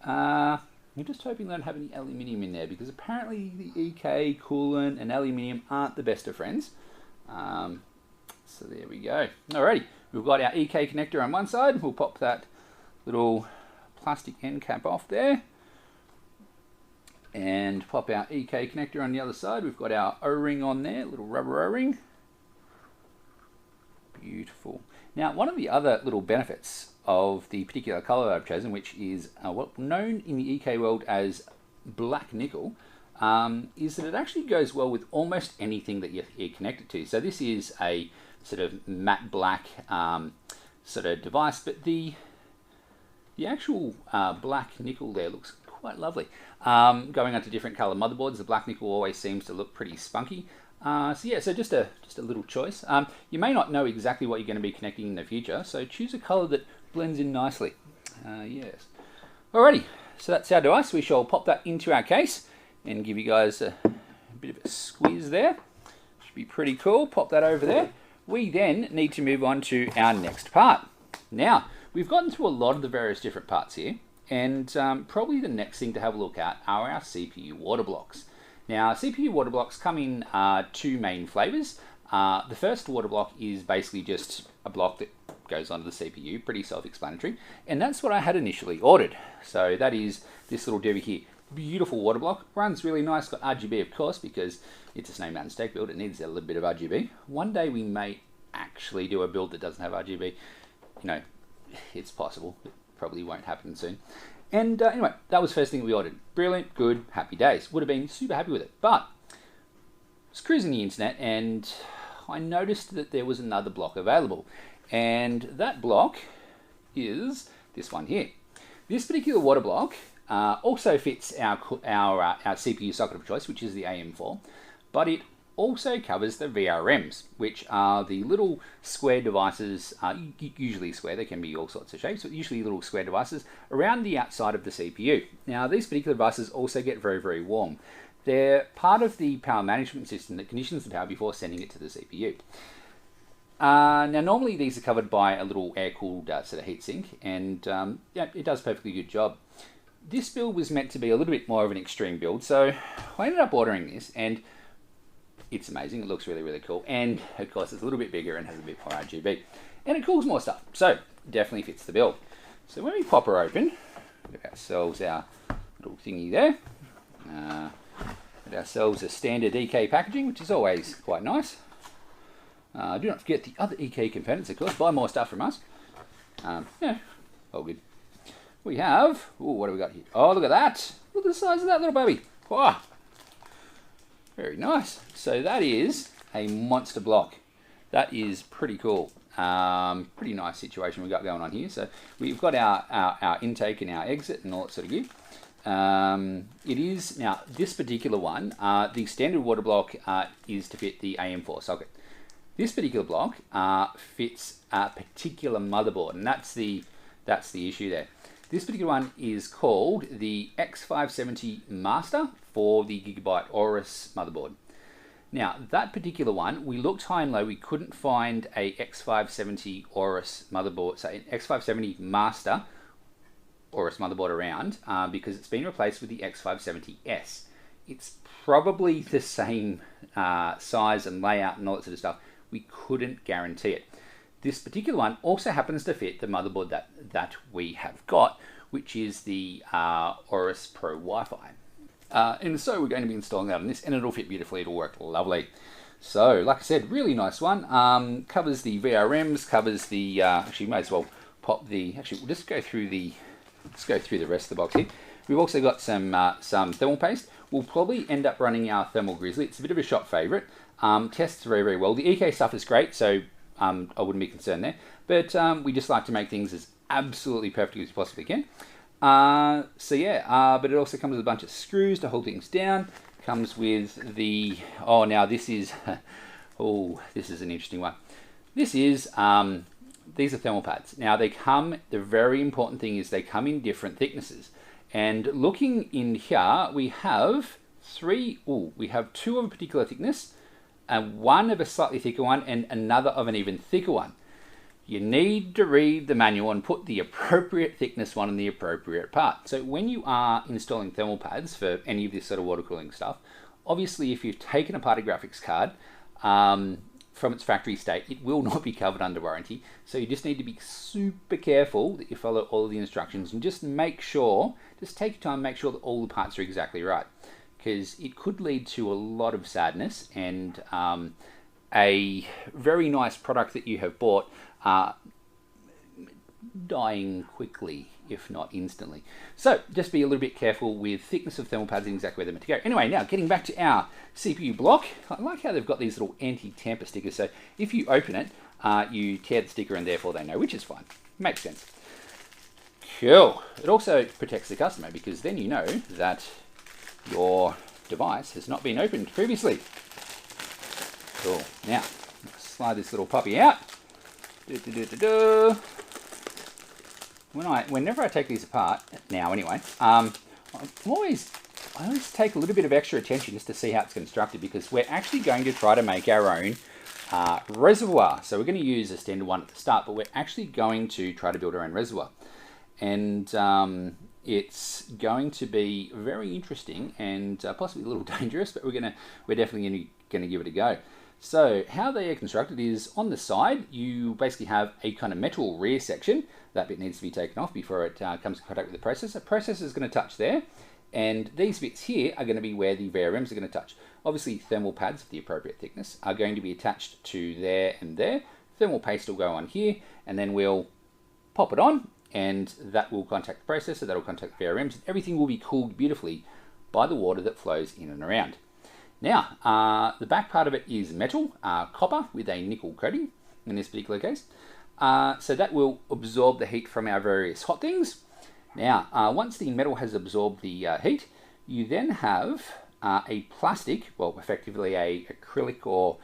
I'm just hoping they don't have any aluminium in there, because apparently the EK, coolant and aluminium aren't the best of friends. So there we go. Alrighty, we've got our EK connector on one side. We'll pop that little plastic end cap off there. And pop our EK connector on the other side. We've got our O-ring on there, little rubber O-ring. Beautiful. Now, one of the other little benefits of the particular color I've chosen, which is what known in the EK world as black nickel, is that it actually goes well with almost anything that you connect it to. So this is a sort of matte black sort of device, but the actual black nickel there looks quite lovely. Going onto different color motherboards, the black nickel always seems to look pretty spunky. So yeah, so just a little choice. You may not know exactly what you're going to be connecting in the future, so choose a color that blends in nicely. Yes. Alrighty, so that's our device. We shall pop that into our case and give you guys a bit of a squeeze there. Should be pretty cool. Pop that over there. We then need to move on to our next part. Now, we've gotten through a lot of the various different parts here, and probably the next thing to have a look at are our CPU water blocks. Now, CPU water blocks come in 2 main flavors. The first water block is basically just a block that goes onto the CPU, pretty self-explanatory, and that's what I had initially ordered. So that is this little devy here. Beautiful water block, runs really nice, got RGB of course, because it's a Snow Mountain Steak build, it needs a little bit of RGB. One day we may actually do a build that doesn't have RGB. You know, it's possible, it probably won't happen soon. And anyway, that was the first thing we ordered. Brilliant, good, happy days. Would have been super happy with it. But was cruising the internet and I noticed that there was another block available, and that block is this one here. This particular water block also fits our CPU socket of choice, which is the AM4, but it also covers the VRMs, which are the little square devices, usually square, they can be all sorts of shapes, but usually little square devices around the outside of the CPU. Now, these particular devices also get very, very warm. They're part of the power management system that conditions the power before sending it to the CPU. Now, normally these are covered by a little air-cooled sort of heatsink, and yeah, it does a perfectly good job. This build was meant to be a little bit more of an extreme build, so I ended up ordering this, and it's amazing. It looks really, really cool, and of course it's a little bit bigger and has a bit more RGB, and it cools more stuff, so definitely fits the bill. So when we pop her open, we have ourselves our little thingy there. Ourselves a standard EK packaging, which is always quite nice. Do not forget the other EK components, of course. Buy more stuff from us. Yeah, all good. We have, ooh, what do we got here? Oh, look at that. Look at the size of that little baby. Wow. Very nice. So that is a monster block. That is pretty cool. Pretty nice situation we've got going on here. So we've got our intake and our exit and all that sort of good. It is, now this particular one, the standard water block is to fit the AM4 socket. This particular block fits a particular motherboard, and that's the issue there. This particular one is called the X570 Master for the Gigabyte Aorus motherboard. Now, that particular one, we looked high and low, we couldn't find a X570 Aorus motherboard, so an X570 Master Aorus motherboard around because it's been replaced with the X570S. It's probably the same size and layout and all that sort of stuff. We couldn't guarantee it. This particular one also happens to fit the motherboard that we have got, which is the Aorus Pro Wi-Fi. And so we're going to be installing that on this, and it'll fit beautifully, it'll work lovely. So, like I said, really nice one. Covers the VRMs, covers the, actually might as well pop the, actually we'll just go through the, let's go through the rest of the box here. We've also got some thermal paste. We'll probably end up running our thermal grizzly. It's a bit of a shop favorite. Tests very, very well. The EK stuff is great, so I wouldn't be concerned there. But we just like to make things as absolutely perfectly as we possibly can. So yeah, but it also comes with a bunch of screws to hold things down. Comes with the, oh, now this is, oh, this is an interesting one. This is, these are thermal pads. Now they come, the very important thing is they come in different thicknesses. And looking in here, we have we have two of a particular thickness, and one of a slightly thicker one, and another of an even thicker one. You need to read the manual and put the appropriate thickness one in the appropriate part. So when you are installing thermal pads for any of this sort of water cooling stuff, obviously if you've taken apart a graphics card from its factory state, it will not be covered under warranty. So you just need to be super careful that you follow all of the instructions and just make sure, just take your time, make sure that all the parts are exactly right. Because it could lead to a lot of sadness and a very nice product that you have bought dying quickly, if not instantly. So just be a little bit careful with thickness of thermal pads and exactly where they're meant to go. Anyway, now getting back to our CPU block, I like how they've got these little anti-tamper stickers. So if you open it, you tear the sticker and therefore they know, which is fine. Makes sense. Cool. It also protects the customer because then you know that your device has not been opened previously. Cool. Now, let's slide this little puppy out. Whenever I take these apart, now anyway, I always take a little bit of extra attention just to see how it's constructed, because we're actually going to try to make our own reservoir. So we're going to use a standard one at the start, but we're actually going to try to build our own reservoir. And it's going to be very interesting and possibly a little dangerous, but we're definitely going to give it a go. So how they are constructed is on the side, you basically have a kind of metal rear section. That bit needs to be taken off before it comes in contact with the processor. The processor is going to touch there, and these bits here are going to be where the VRMs are going to touch. Obviously, thermal pads of the appropriate thickness are going to be attached to there and there. Thermal paste will go on here, and then we'll pop it on, and that will contact the processor, that will contact the VRMs. Everything will be cooled beautifully by the water that flows in and around. Now, the back part of it is metal, copper with a nickel coating in this particular case. So that will absorb the heat from our various hot things. Now, once the metal has absorbed the heat, you then have a plastic, well, effectively a acrylic, or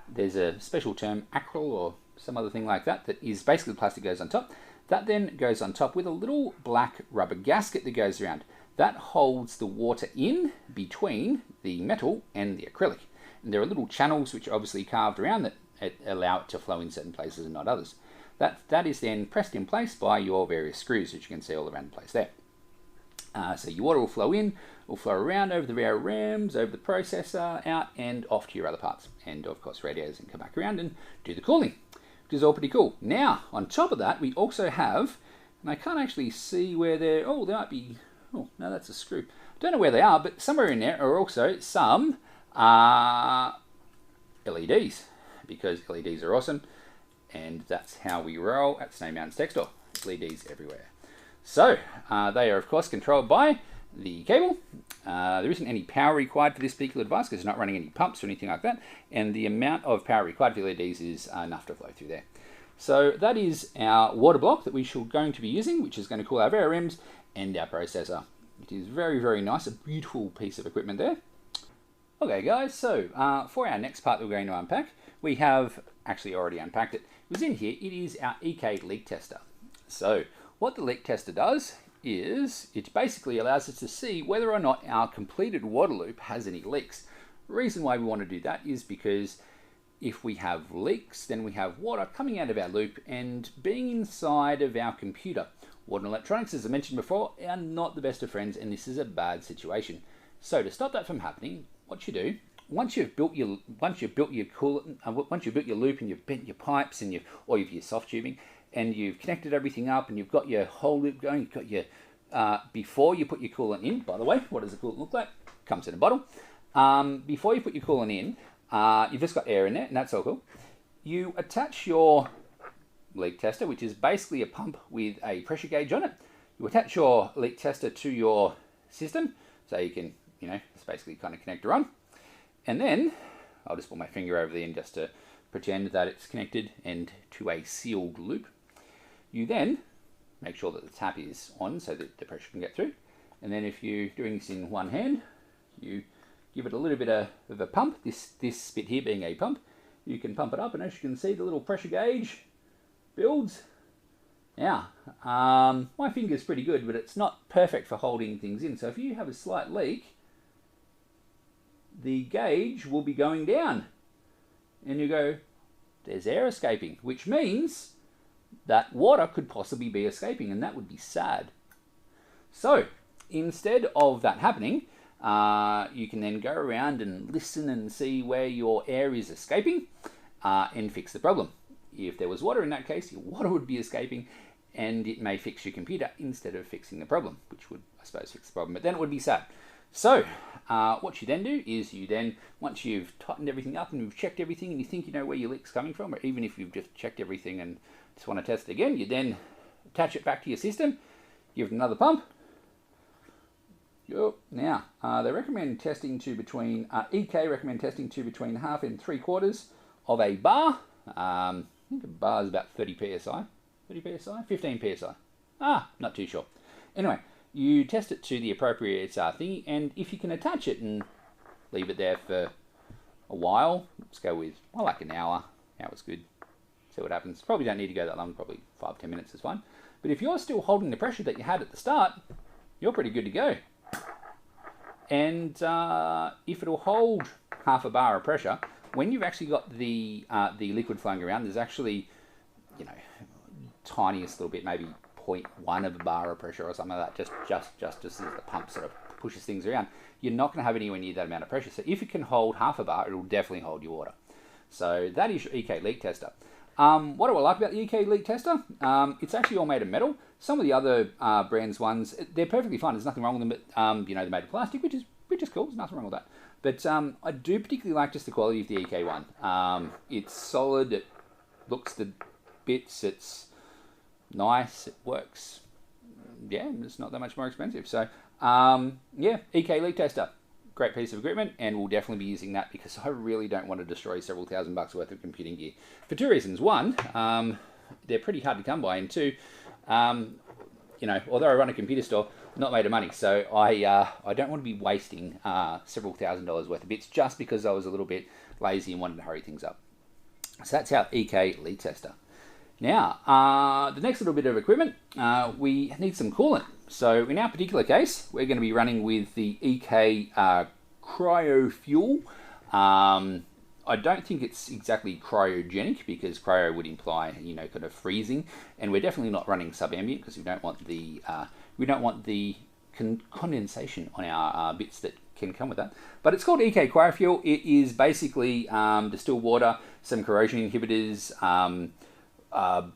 there's a special term, acryl or some other thing like that, that is basically the plastic goes on top. That then goes on top with a little black rubber gasket that goes around. That holds the water in between the metal and the acrylic. And there are little channels which are obviously carved around that allow it to flow in certain places and not others. That is then pressed in place by your various screws, which you can see all around the place there. So your water will flow in, will flow around over the VRMs, over the processor, out and off to your other parts. And of course radiators can come back around and do the cooling, which is all pretty cool. Now, on top of that, we also have, and I can't actually see where they're, oh, they might be, oh, no, that's a screw. I don't know where they are, but somewhere in there are also some LEDs, because LEDs are awesome. And that's how we roll at Snowy Mountains Tech Store. LEDs everywhere. So, they are of course controlled by the cable. There isn't any power required for this particular device because it's not running any pumps or anything like that. And the amount of power required for LEDs is enough to flow through there. So that is our water block that we are going to be using, which is going to cool our VRMs and our processor. It is very, very nice, a beautiful piece of equipment there. Okay guys, so for our next part that we're going to unpack, we have actually already unpacked it. It was in here. It is our EK leak tester. So what the leak tester does is it basically allows us to see whether or not our completed water loop has any leaks. The reason why we want to do that is because if we have leaks, then we have water coming out of our loop and being inside of our computer. Water and electronics, as I mentioned before, are not the best of friends, and this is a bad situation. So to stop that from happening, what you do, once you've built your coolant, once you've built your loop and you've bent your pipes and or your soft tubing, and you've connected everything up and you've got your whole loop going, you've got your before you put your coolant in. By the way, what does the coolant look like? Comes in a bottle. Before you put your coolant in, you've just got air in there, and that's all cool. You attach your leak tester, which is basically a pump with a pressure gauge on it. You attach your leak tester to your system, so you can, it's basically kind of connector on. And then I'll just put my finger over the end just to pretend that it's connected and to a sealed loop. You then make sure that the tap is on so that the pressure can get through. And then if you're doing this in one hand, you give it a little bit of a pump, this bit here being a pump. You can pump it up, and as you can see, the little pressure gauge builds. Now, my finger's pretty good, but it's not perfect for holding things in. So if you have a slight leak, the gauge will be going down. And you go, there's air escaping, which means that water could possibly be escaping, and that would be sad. So instead of that happening, you can then go around and listen and see where your air is escaping and fix the problem. If there was water in that case, your water would be escaping, and it may fix your computer instead of fixing the problem, which would, I suppose, fix the problem, but then it would be sad. So what you then do is once you've tightened everything up and you've checked everything and you think you know where your leak's coming from, or even if you've just checked everything and just want to test it again, you then attach it back to your system, give it another pump. Now, they recommend testing to between, EK recommend testing to between 1/2 and 3/4 of a bar. I think a bar is about 30 psi, 15 psi. Not too sure. Anyway, you test it to the appropriate thingy, and if you can attach it and leave it there for a while, let's go with, I like an hour. Hour's good. See what happens. Probably don't need to go that long, probably 5-10 minutes is fine. But if you're still holding the pressure that you had at the start, you're pretty good to go. And if it'll hold 1/2 bar of pressure, when you've actually got the liquid flowing around, there's actually, tiniest little bit, maybe 0.1 of a bar of pressure or something like that, just as the pump sort of pushes things around. You're not going to have anywhere near that amount of pressure. So if it can hold 1/2 bar, it'll definitely hold your water. So that is your EK leak tester. What do I like about the EK leak tester? It's actually all made of metal. Some of the other brands ones, they're perfectly fine. There's nothing wrong with them, but they're made of plastic, which is cool. There's nothing wrong with that. But I do particularly like just the quality of the EK one. It's solid. It looks the bits. It's nice. It works. Yeah, it's not that much more expensive. So yeah, EK leak tester. great piece of equipment, and we'll definitely be using that because I really don't want to destroy several $1,000 worth of computing gear. For two reasons. One, they're pretty hard to come by, and two, you know, although I run a computer store, I'm not made of money, so I don't want to be wasting several $1,000 worth of bits just because I was a little bit lazy and wanted to hurry things up. So that's our EK lead tester. Now, the next little bit of equipment, we need some coolant. So in our particular case, we're going to be running with the EK cryo fuel. I don't think it's exactly cryogenic because cryo would imply, you know, kind of freezing, and we're definitely not running subambient because we don't want the condensation on our bits that can come with that. But it's called EK cryo fuel. It is basically distilled water, some corrosion inhibitors,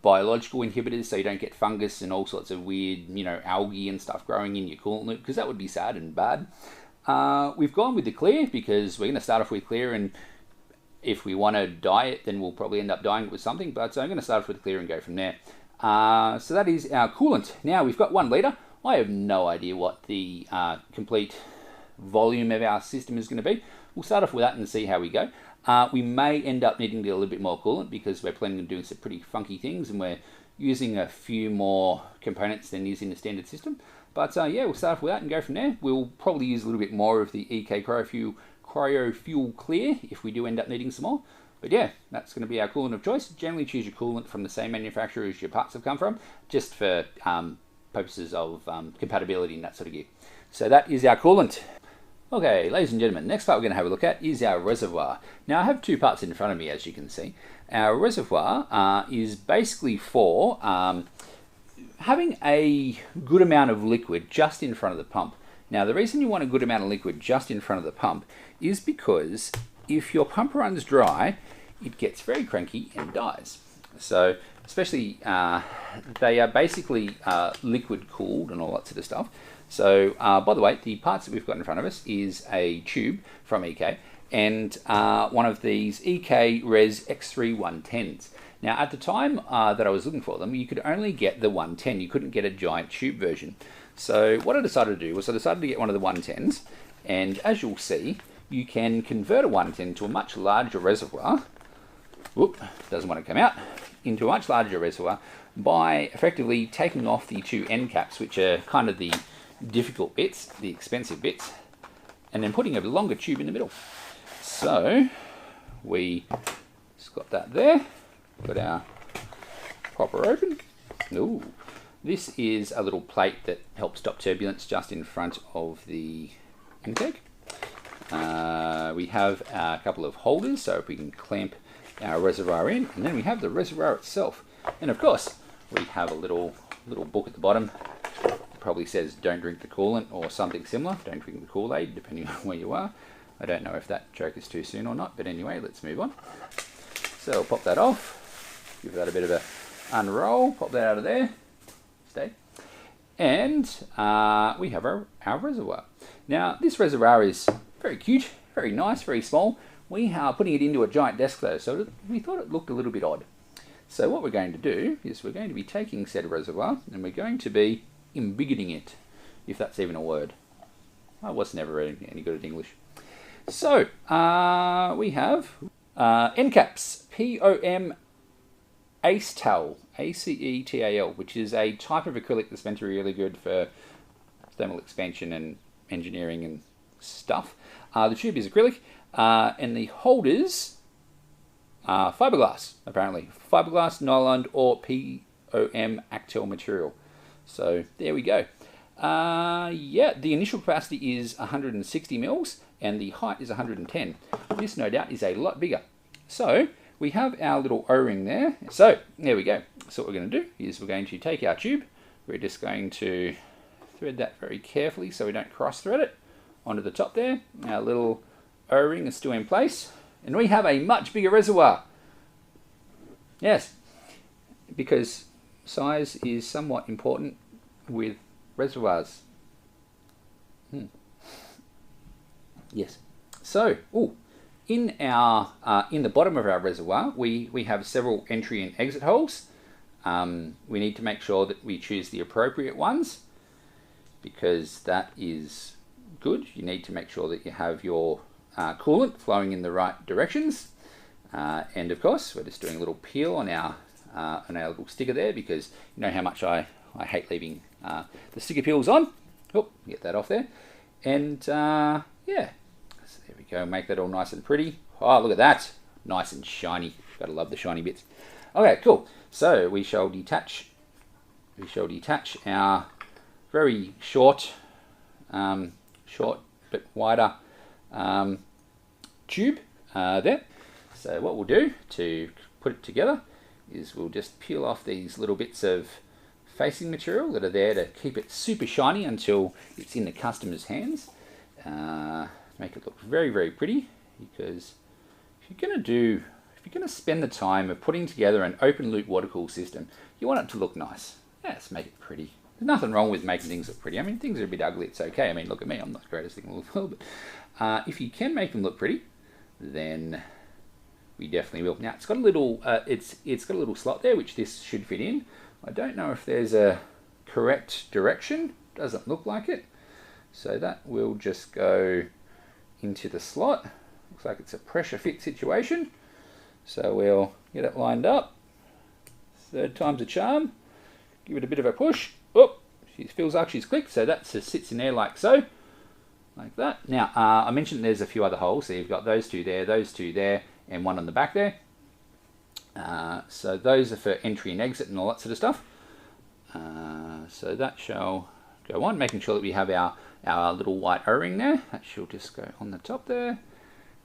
biological inhibitors, so you don't get fungus and all sorts of weird, you know, algae and stuff growing in your coolant loop, because that would be sad and bad. We've gone with the clear because we're going to start off with clear, and if we want to dye it, then we'll probably end up dyeing it with something, but so I'm going to start off with clear and go from there. So that is our coolant. Now we've got 1 litre. I have no idea what the complete volume of our system is going to be. We'll start off with that and see how we go. We may end up needing to get a little bit more coolant because we're planning on doing some pretty funky things and we're using a few more components than is in the standard system. But yeah, we'll start off with that and go from there. We'll probably use a little bit more of the EK cryo fuel clear if we do end up needing some more. But yeah, that's going to be our coolant of choice. Generally choose your coolant from the same manufacturer as your parts have come from, just for purposes of compatibility and that sort of gear. So that is our coolant. Okay, ladies and gentlemen, next part we're going to have a look at is our reservoir. Now I have 2 parts in front of me, as you can see. Our reservoir is basically for having a good amount of liquid just in front of the pump. Now the reason you want a good amount of liquid just in front of the pump is because if your pump runs dry, it gets very cranky and dies. So especially, they are basically liquid cooled and all that sort of stuff. So by the way, the parts that we've got in front of us is a tube from EK and one of these EK Res X3 110s. Now at the time that I was looking for them, you could only get the 110. You couldn't get a giant tube version. So what I decided to do was I decided to get one of the 110s, and as you'll see, you can convert a 110 to a much larger reservoir. Whoop, doesn't want to come out. Into a much larger reservoir by effectively taking off the 2 end caps, which are kind of the difficult bits, the expensive bits, and then putting a longer tube in the middle. So we just got that there. Got our popper open. Ooh. This is a little plate that helps stop turbulence just in front of the intake. We have a couple of holders, so if we can clamp our reservoir in, and then we have the reservoir itself. And of course, we have a little book at the bottom. It probably says don't drink the coolant or something similar. Don't drink the Kool-Aid, depending on where you are. I don't know if that joke is too soon or not, but anyway, let's move on. So I'll pop that off, give that a bit of a unroll, pop that out of there, stay. And we have our reservoir. Now, this reservoir is very cute, very nice, very small. We are putting it into a giant desk though, so we thought it looked a little bit odd. So what we're going to do is we're going to be taking said reservoir and we're going to be embiggening it, if that's even a word. I was never any good at English. So we have end caps, POM acetal, ACETAL, which is a type of acrylic that's meant to be really good for thermal expansion and engineering and stuff. The tube is acrylic, and the holders are fiberglass, apparently. Fiberglass, nylon, or POM Actel material. So there we go. Yeah, the initial capacity is 160 mils, and the height is 110. This, no doubt, is a lot bigger. So we have our little O-ring there. So there we go. So what we're going to do is we're going to take our tube. We're just going to thread that very carefully so we don't cross-thread it onto the top there. Our little O-ring is still in place. And we have a much bigger reservoir. Yes, because size is somewhat important with reservoirs. Yes. So, in the bottom of our reservoir, we have several entry and exit holes. We need to make sure that we choose the appropriate ones, because that is look good, you need to make sure that you have your coolant flowing in the right directions. And of course, we're just doing a little peel on our little sticker there, because you know how much I hate leaving the sticker peels on. Oh, get that off there. And yeah, so there we go, make that all nice and pretty. Oh, look at that, nice and shiny. Gotta love the shiny bits. Okay, cool. So we shall detach our very short but wider tube there. So what we'll do to put it together is we'll just peel off these little bits of facing material that are there to keep it super shiny until it's in the customer's hands. Make it look very, very pretty, because if you're going to spend the time of putting together an open loop water cool system, you want it to look nice. Yes, make it pretty. There's nothing wrong with making things look pretty. I mean, things are a bit ugly, it's okay. I mean, look at me, I'm not the greatest thing in the world, but if you can make them look pretty, then we definitely will. Now, it's got a little, it's got a little slot there, which this should fit in. I don't know if there's a correct direction. Doesn't look like it. So that will just go into the slot. Looks like it's a pressure fit situation. So we'll get it lined up. Third time's a charm. Give it a bit of a push. Oh, she feels like she's clicked. So that just sits in there like so. Like that. Now, I mentioned there's a few other holes. So you've got those two there, and one on the back there. So those are for entry and exit and all that sort of stuff. So that shall go on, making sure that we have our little white O-ring there. That shall just go on the top there.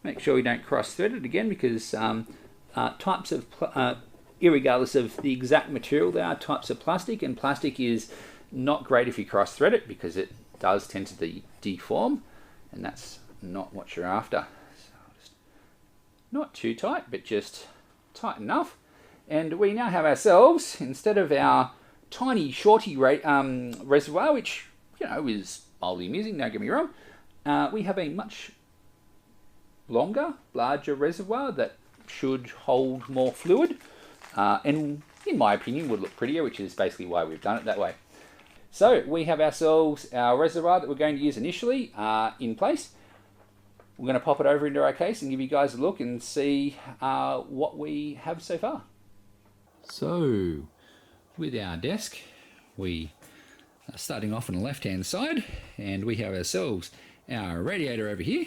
Make sure we don't cross-thread it again, because types of, irregardless of the exact material, there are types of plastic, and plastic is not great if you cross-thread it, because it does tend to deform, and that's not what you're after. So just not too tight, but just tight enough. And we now have ourselves, instead of our tiny shorty reservoir, which, you know, is mildly amusing, don't get me wrong, we have a much longer, larger reservoir that should hold more fluid, and in my opinion would look prettier, which is basically why we've done it that way. So we have ourselves our reservoir that we're going to use initially in place. We're going to pop it over into our case and give you guys a look and see what we have so far. So with our desk, we are starting off on the left hand side, and we have ourselves our radiator over here,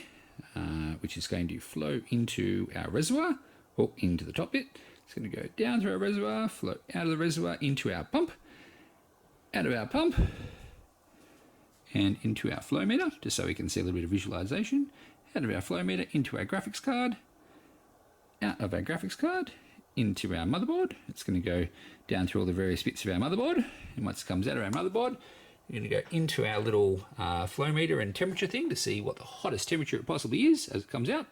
which is going to flow into our reservoir, or into the top bit. It's going to go down through our reservoir, flow out of the reservoir into our pump, out of our pump, and into our flow meter, just so we can see a little bit of visualization. Out of our flow meter into our graphics card, out of our graphics card into our motherboard. It's going to go down through all the various bits of our motherboard, and once it comes out of our motherboard, we're going to go into our little flow meter and temperature thing to see what the hottest temperature it possibly is as it comes out.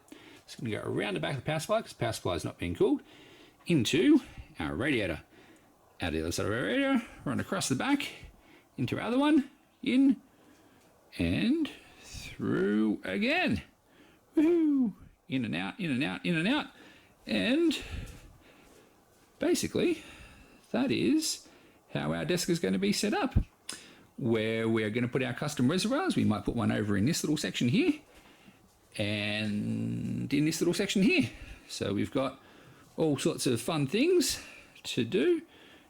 It's going to go around the back of the power supply, because the power supply is not being cooled, into our radiator. Out the other side of our radiator, run across the back, into our other one, in, and through again. Woohoo! In and out, in and out, in and out. And basically, that is how our desk is going to be set up. Where we're going to put our custom reservoirs, we might put one over in this little section here, and in this little section here. So we've got all sorts of fun things to do.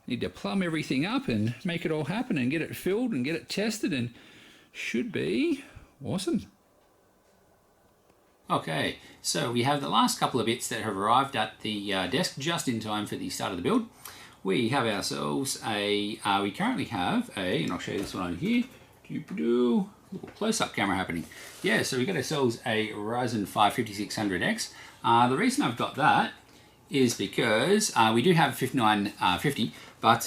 Need to plumb everything up and make it all happen and get it filled and get it tested, and should be awesome. Okay, so we have the last couple of bits that have arrived at the desk just in time for the start of the build. We have ourselves we currently have and I'll show you this one on here, little close-up camera happening. Yeah, so we got ourselves a Ryzen 5 5600X. The reason I've got that is because we do have a 5950, but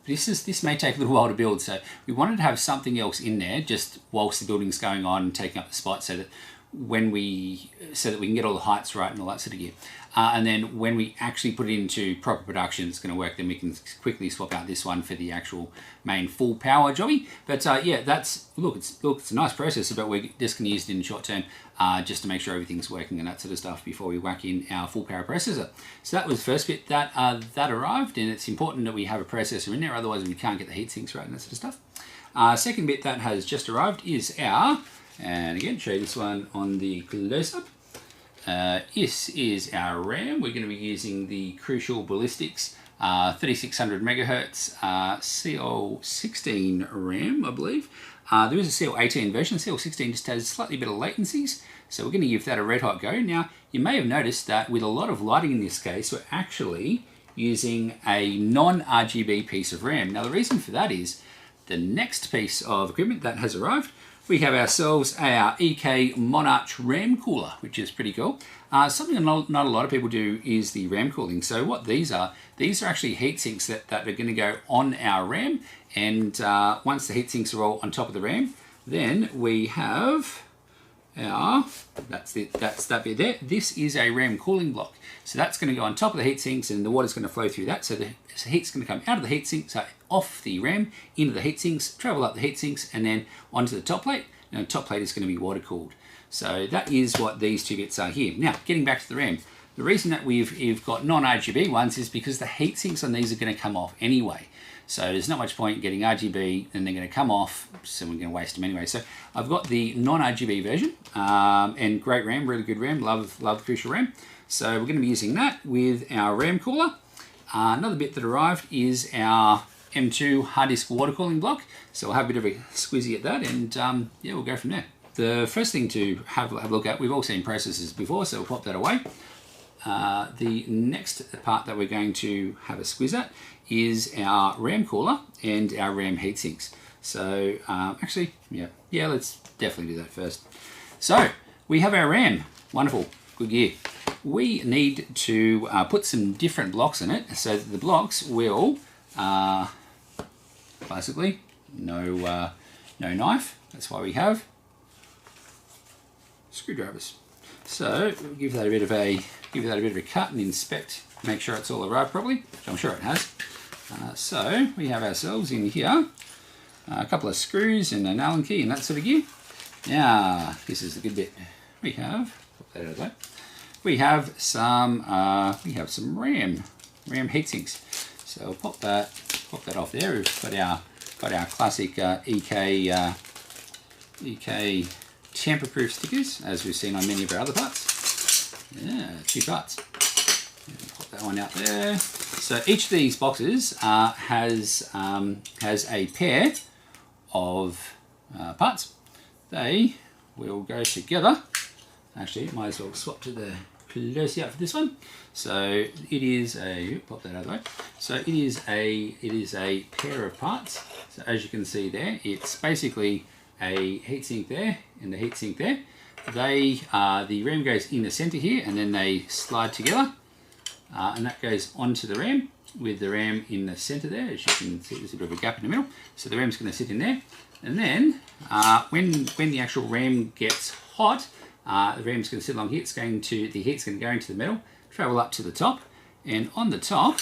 this may take a little while to build, so we wanted to have something else in there just whilst the building's going on and taking up the spot, so that we can get all the heights right and all that sort of gear. And then when we actually put it into proper production, it's going to work. Then we can quickly swap out this one for the actual main full power jobby. But yeah, it's a nice processor, but we're just going to use it in the short term just to make sure everything's working and that sort of stuff before we whack in our full power processor. So that was the first bit that arrived, and it's important that we have a processor in there, otherwise we can't get the heat sinks right and that sort of stuff. Second bit that has just arrived is our And again, show you this one on the close-up. This is our RAM. We're going to be using the Crucial Ballistics 3600 megahertz CL16 RAM, I believe. There is a CL18 version. CL16 just has slightly better latencies, so we're going to give that a red hot go. Now, you may have noticed that with a lot of lighting in this case, we're actually using a non-RGB piece of RAM. Now, the reason for that is the next piece of equipment that has arrived, we have ourselves our EK Monarch RAM cooler, which is pretty cool. Something not a lot of people do is the RAM cooling. So what these are actually heat sinks that are going to go on our RAM. And once the heat sinks are all on top of the RAM, then we have our, that's that bit there. This is a RAM cooling block. So that's going to go on top of the heat sinks, and the water's going to flow through that. So the heat's going to come out of the heat sinks, so off the RAM, into the heat sinks, travel up the heat sinks, and then onto the top plate. And the top plate is going to be water cooled. So that is what these two bits are here. Now, getting back to the RAM. The reason that we've got non-RGB ones is because the heat sinks on these are going to come off anyway. So there's not much point getting RGB, and they're going to come off, so we're going to waste them anyway. So I've got the non-RGB version, and great RAM, really good RAM, love the Crucial RAM. So we're going to be using that with our RAM cooler. Another bit that arrived is our M2 hard disk water cooling block. So we'll have a bit of a squizzy at that, and yeah, we'll go from there. The first thing to have a look at, we've all seen processors before, so we'll pop that away. The next part that we're going to have a squiz at is our RAM cooler and our RAM heat sinks. So actually, yeah, let's definitely do that first. So we have our RAM, wonderful, good gear. We need to put some different blocks in it, so that the blocks will basically no knife. That's why we have screwdrivers. So we'll give that a bit of a cut and inspect, make sure it's all arrived properly, which I'm sure it has. So we have ourselves in here a couple of screws and an Allen key and that sort of gear. Now this is the good bit. We have, put that out of the way. We have some RAM heatsinks. So we'll pop that off there. We've got our classic EK tamper-proof stickers, as we've seen on many of our other parts. Yeah, 2 parts. Pop that one out there. So each of these boxes has a pair of parts. They will go together. Actually, might as well swap to the close out for this one. So it is a, pop that out of the way. So it is a pair of parts. So as you can see there, it's basically a heatsink there and the heatsink there. The RAM goes in the center here, and then they slide together, and that goes onto the RAM with the RAM in the center there. As you can see, there's a bit of a gap in the middle. So the RAM's going to sit in there, and then when the actual RAM gets hot, the RAM's going to sit along here. The heat's going to go into the metal, travel up to the top, and on the top,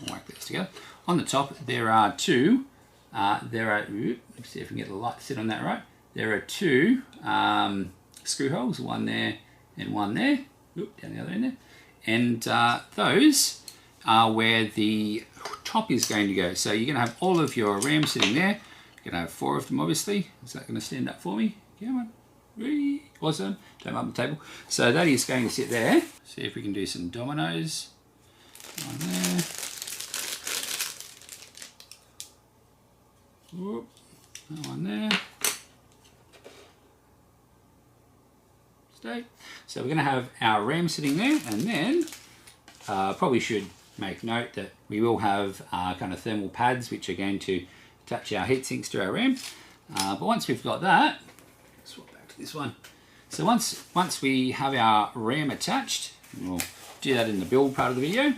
I'll whack this together. On the top, there are two. Let's see if we can get the light to sit on that right. There are 2 screw holes, one there and one there. Down the other end there. And those are where the top is going to go. So you're going to have all of your RAM sitting there. You're going to have 4 of them, obviously. Is that going to stand up for me? Come on. Awesome. Don't bump the table. So that is going to sit there. See if we can do some dominoes. One there. Whoop. That one there. Stay. So we're going to have our RAM sitting there, and then probably should make note that we will have kind of thermal pads which are going to attach our heat sinks to our RAM. But once we've got that, swap back to this one. So once we have our RAM attached, and we'll do that in the build part of the video,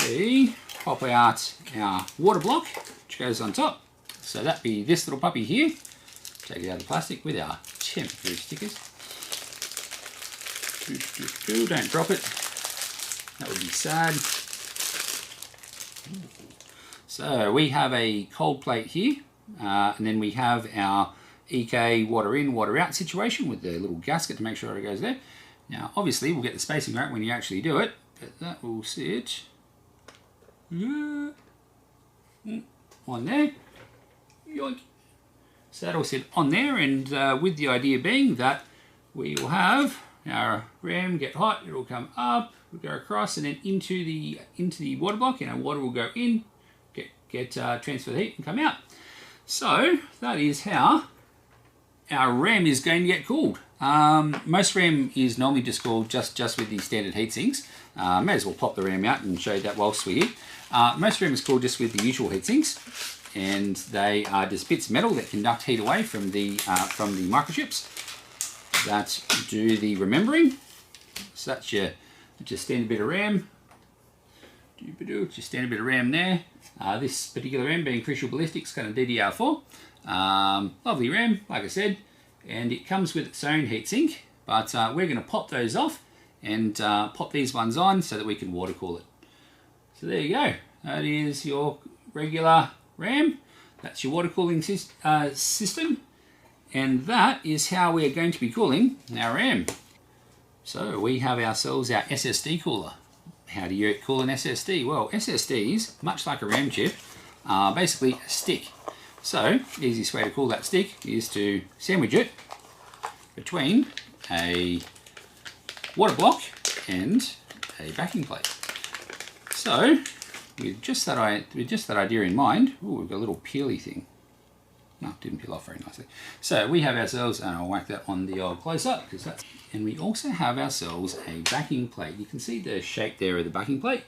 we pop out our water block, which goes on top. So that'd be this little puppy here. Take it out of the plastic with our tamper-proof stickers. Don't drop it. That would be sad. So we have a cold plate here, and then we have our EK water in, water out situation with the little gasket to make sure it goes there. Now, obviously, we'll get the spacing right when you actually do it, but that will sit one there. Yoink. So that'll sit on there, and with the idea being that we will have our RAM get hot, it'll come up, we'll go across and then into the water block, and our water will go in, get transfer the heat and come out. So that is how our RAM is going to get cooled. Most RAM is normally just cooled just with the standard heat sinks. May as well pop the RAM out and show you that whilst we're here. Most RAM is cooled just with the usual heat sinks, and they are just bits of metal that conduct heat away from the microchips that do the remembering. So that's your just standard bit of RAM. Just standard bit of RAM there. This particular RAM being Crucial Ballistics, kind of DDR4. Lovely RAM, like I said, and it comes with its own heatsink, but we're going to pop those off and pop these ones on so that we can water cool it. So there you go. That is your regular RAM. That's your water cooling system, and that is how we are going to be cooling our RAM. So we have ourselves our SSD cooler. How do you cool an SSD? Well, SSDs, much like a RAM chip, are basically a stick. So the easiest way to cool that stick is to sandwich it between a water block and a backing plate. So with just that idea in mind, ooh, we've got a little peely thing. No, it didn't peel off very nicely. So we have ourselves, and I'll whack that on the old close-up, because that's, and we also have ourselves a backing plate. You can see the shape there of the backing plate.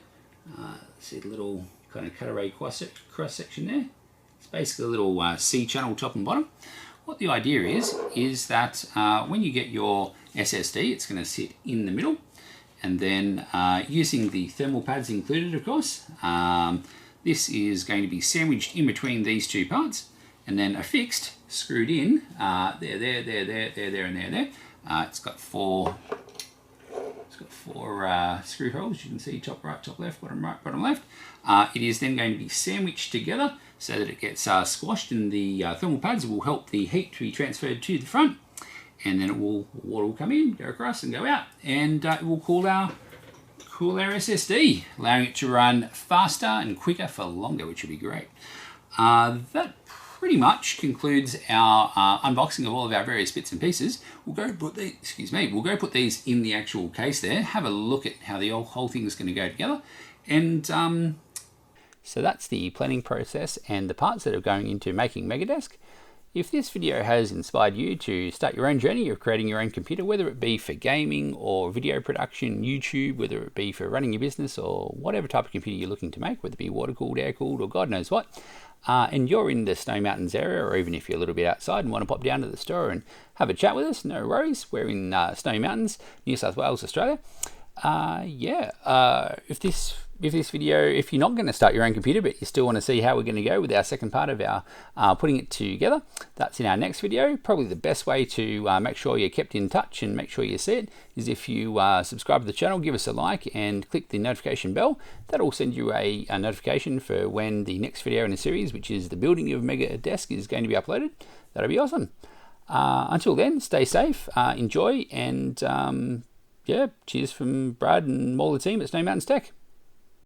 See the little kind of cutaway cross section there. It's basically a little C-channel top and bottom. What the idea is that when you get your SSD, it's going to sit in the middle, and then using the thermal pads included, of course, this is going to be sandwiched in between these two parts, and then affixed, screwed in, there, and there. It's got four screw holes. You can see top right, top left, bottom right, bottom left. It is then going to be sandwiched together so that it gets squashed, and the thermal pads will help the heat to be transferred to the front, and then water will come in, go across, and go out, and it will cool our SSD, allowing it to run faster and quicker for longer, which would be great. That pretty much concludes our unboxing of all of our various bits and pieces. We'll go put these in the actual case there, have a look at how the whole thing is going to go together, and so that's the planning process and the parts that are going into making Megadesk. If this video has inspired you to start your own journey of creating your own computer, whether it be for gaming or video production, YouTube, whether it be for running your business or whatever type of computer you're looking to make, whether it be water-cooled, air-cooled, or God knows what, and you're in the Snowy Mountains area, or even if you're a little bit outside and want to pop down to the store and have a chat with us, no worries. We're in Snowy Mountains, New South Wales, Australia. If you're not going to start your own computer, but you still want to see how we're going to go with our second part of our putting it together, that's in our next video. Probably the best way to make sure you're kept in touch and make sure you see it is if you subscribe to the channel, give us a like, and click the notification bell. That'll send you a notification for when the next video in the series, which is the building of Megadesk, is going to be uploaded. That'll be awesome. Until then, stay safe, enjoy, and yeah, cheers from Brad and all the team at Snowy Mountains Tech.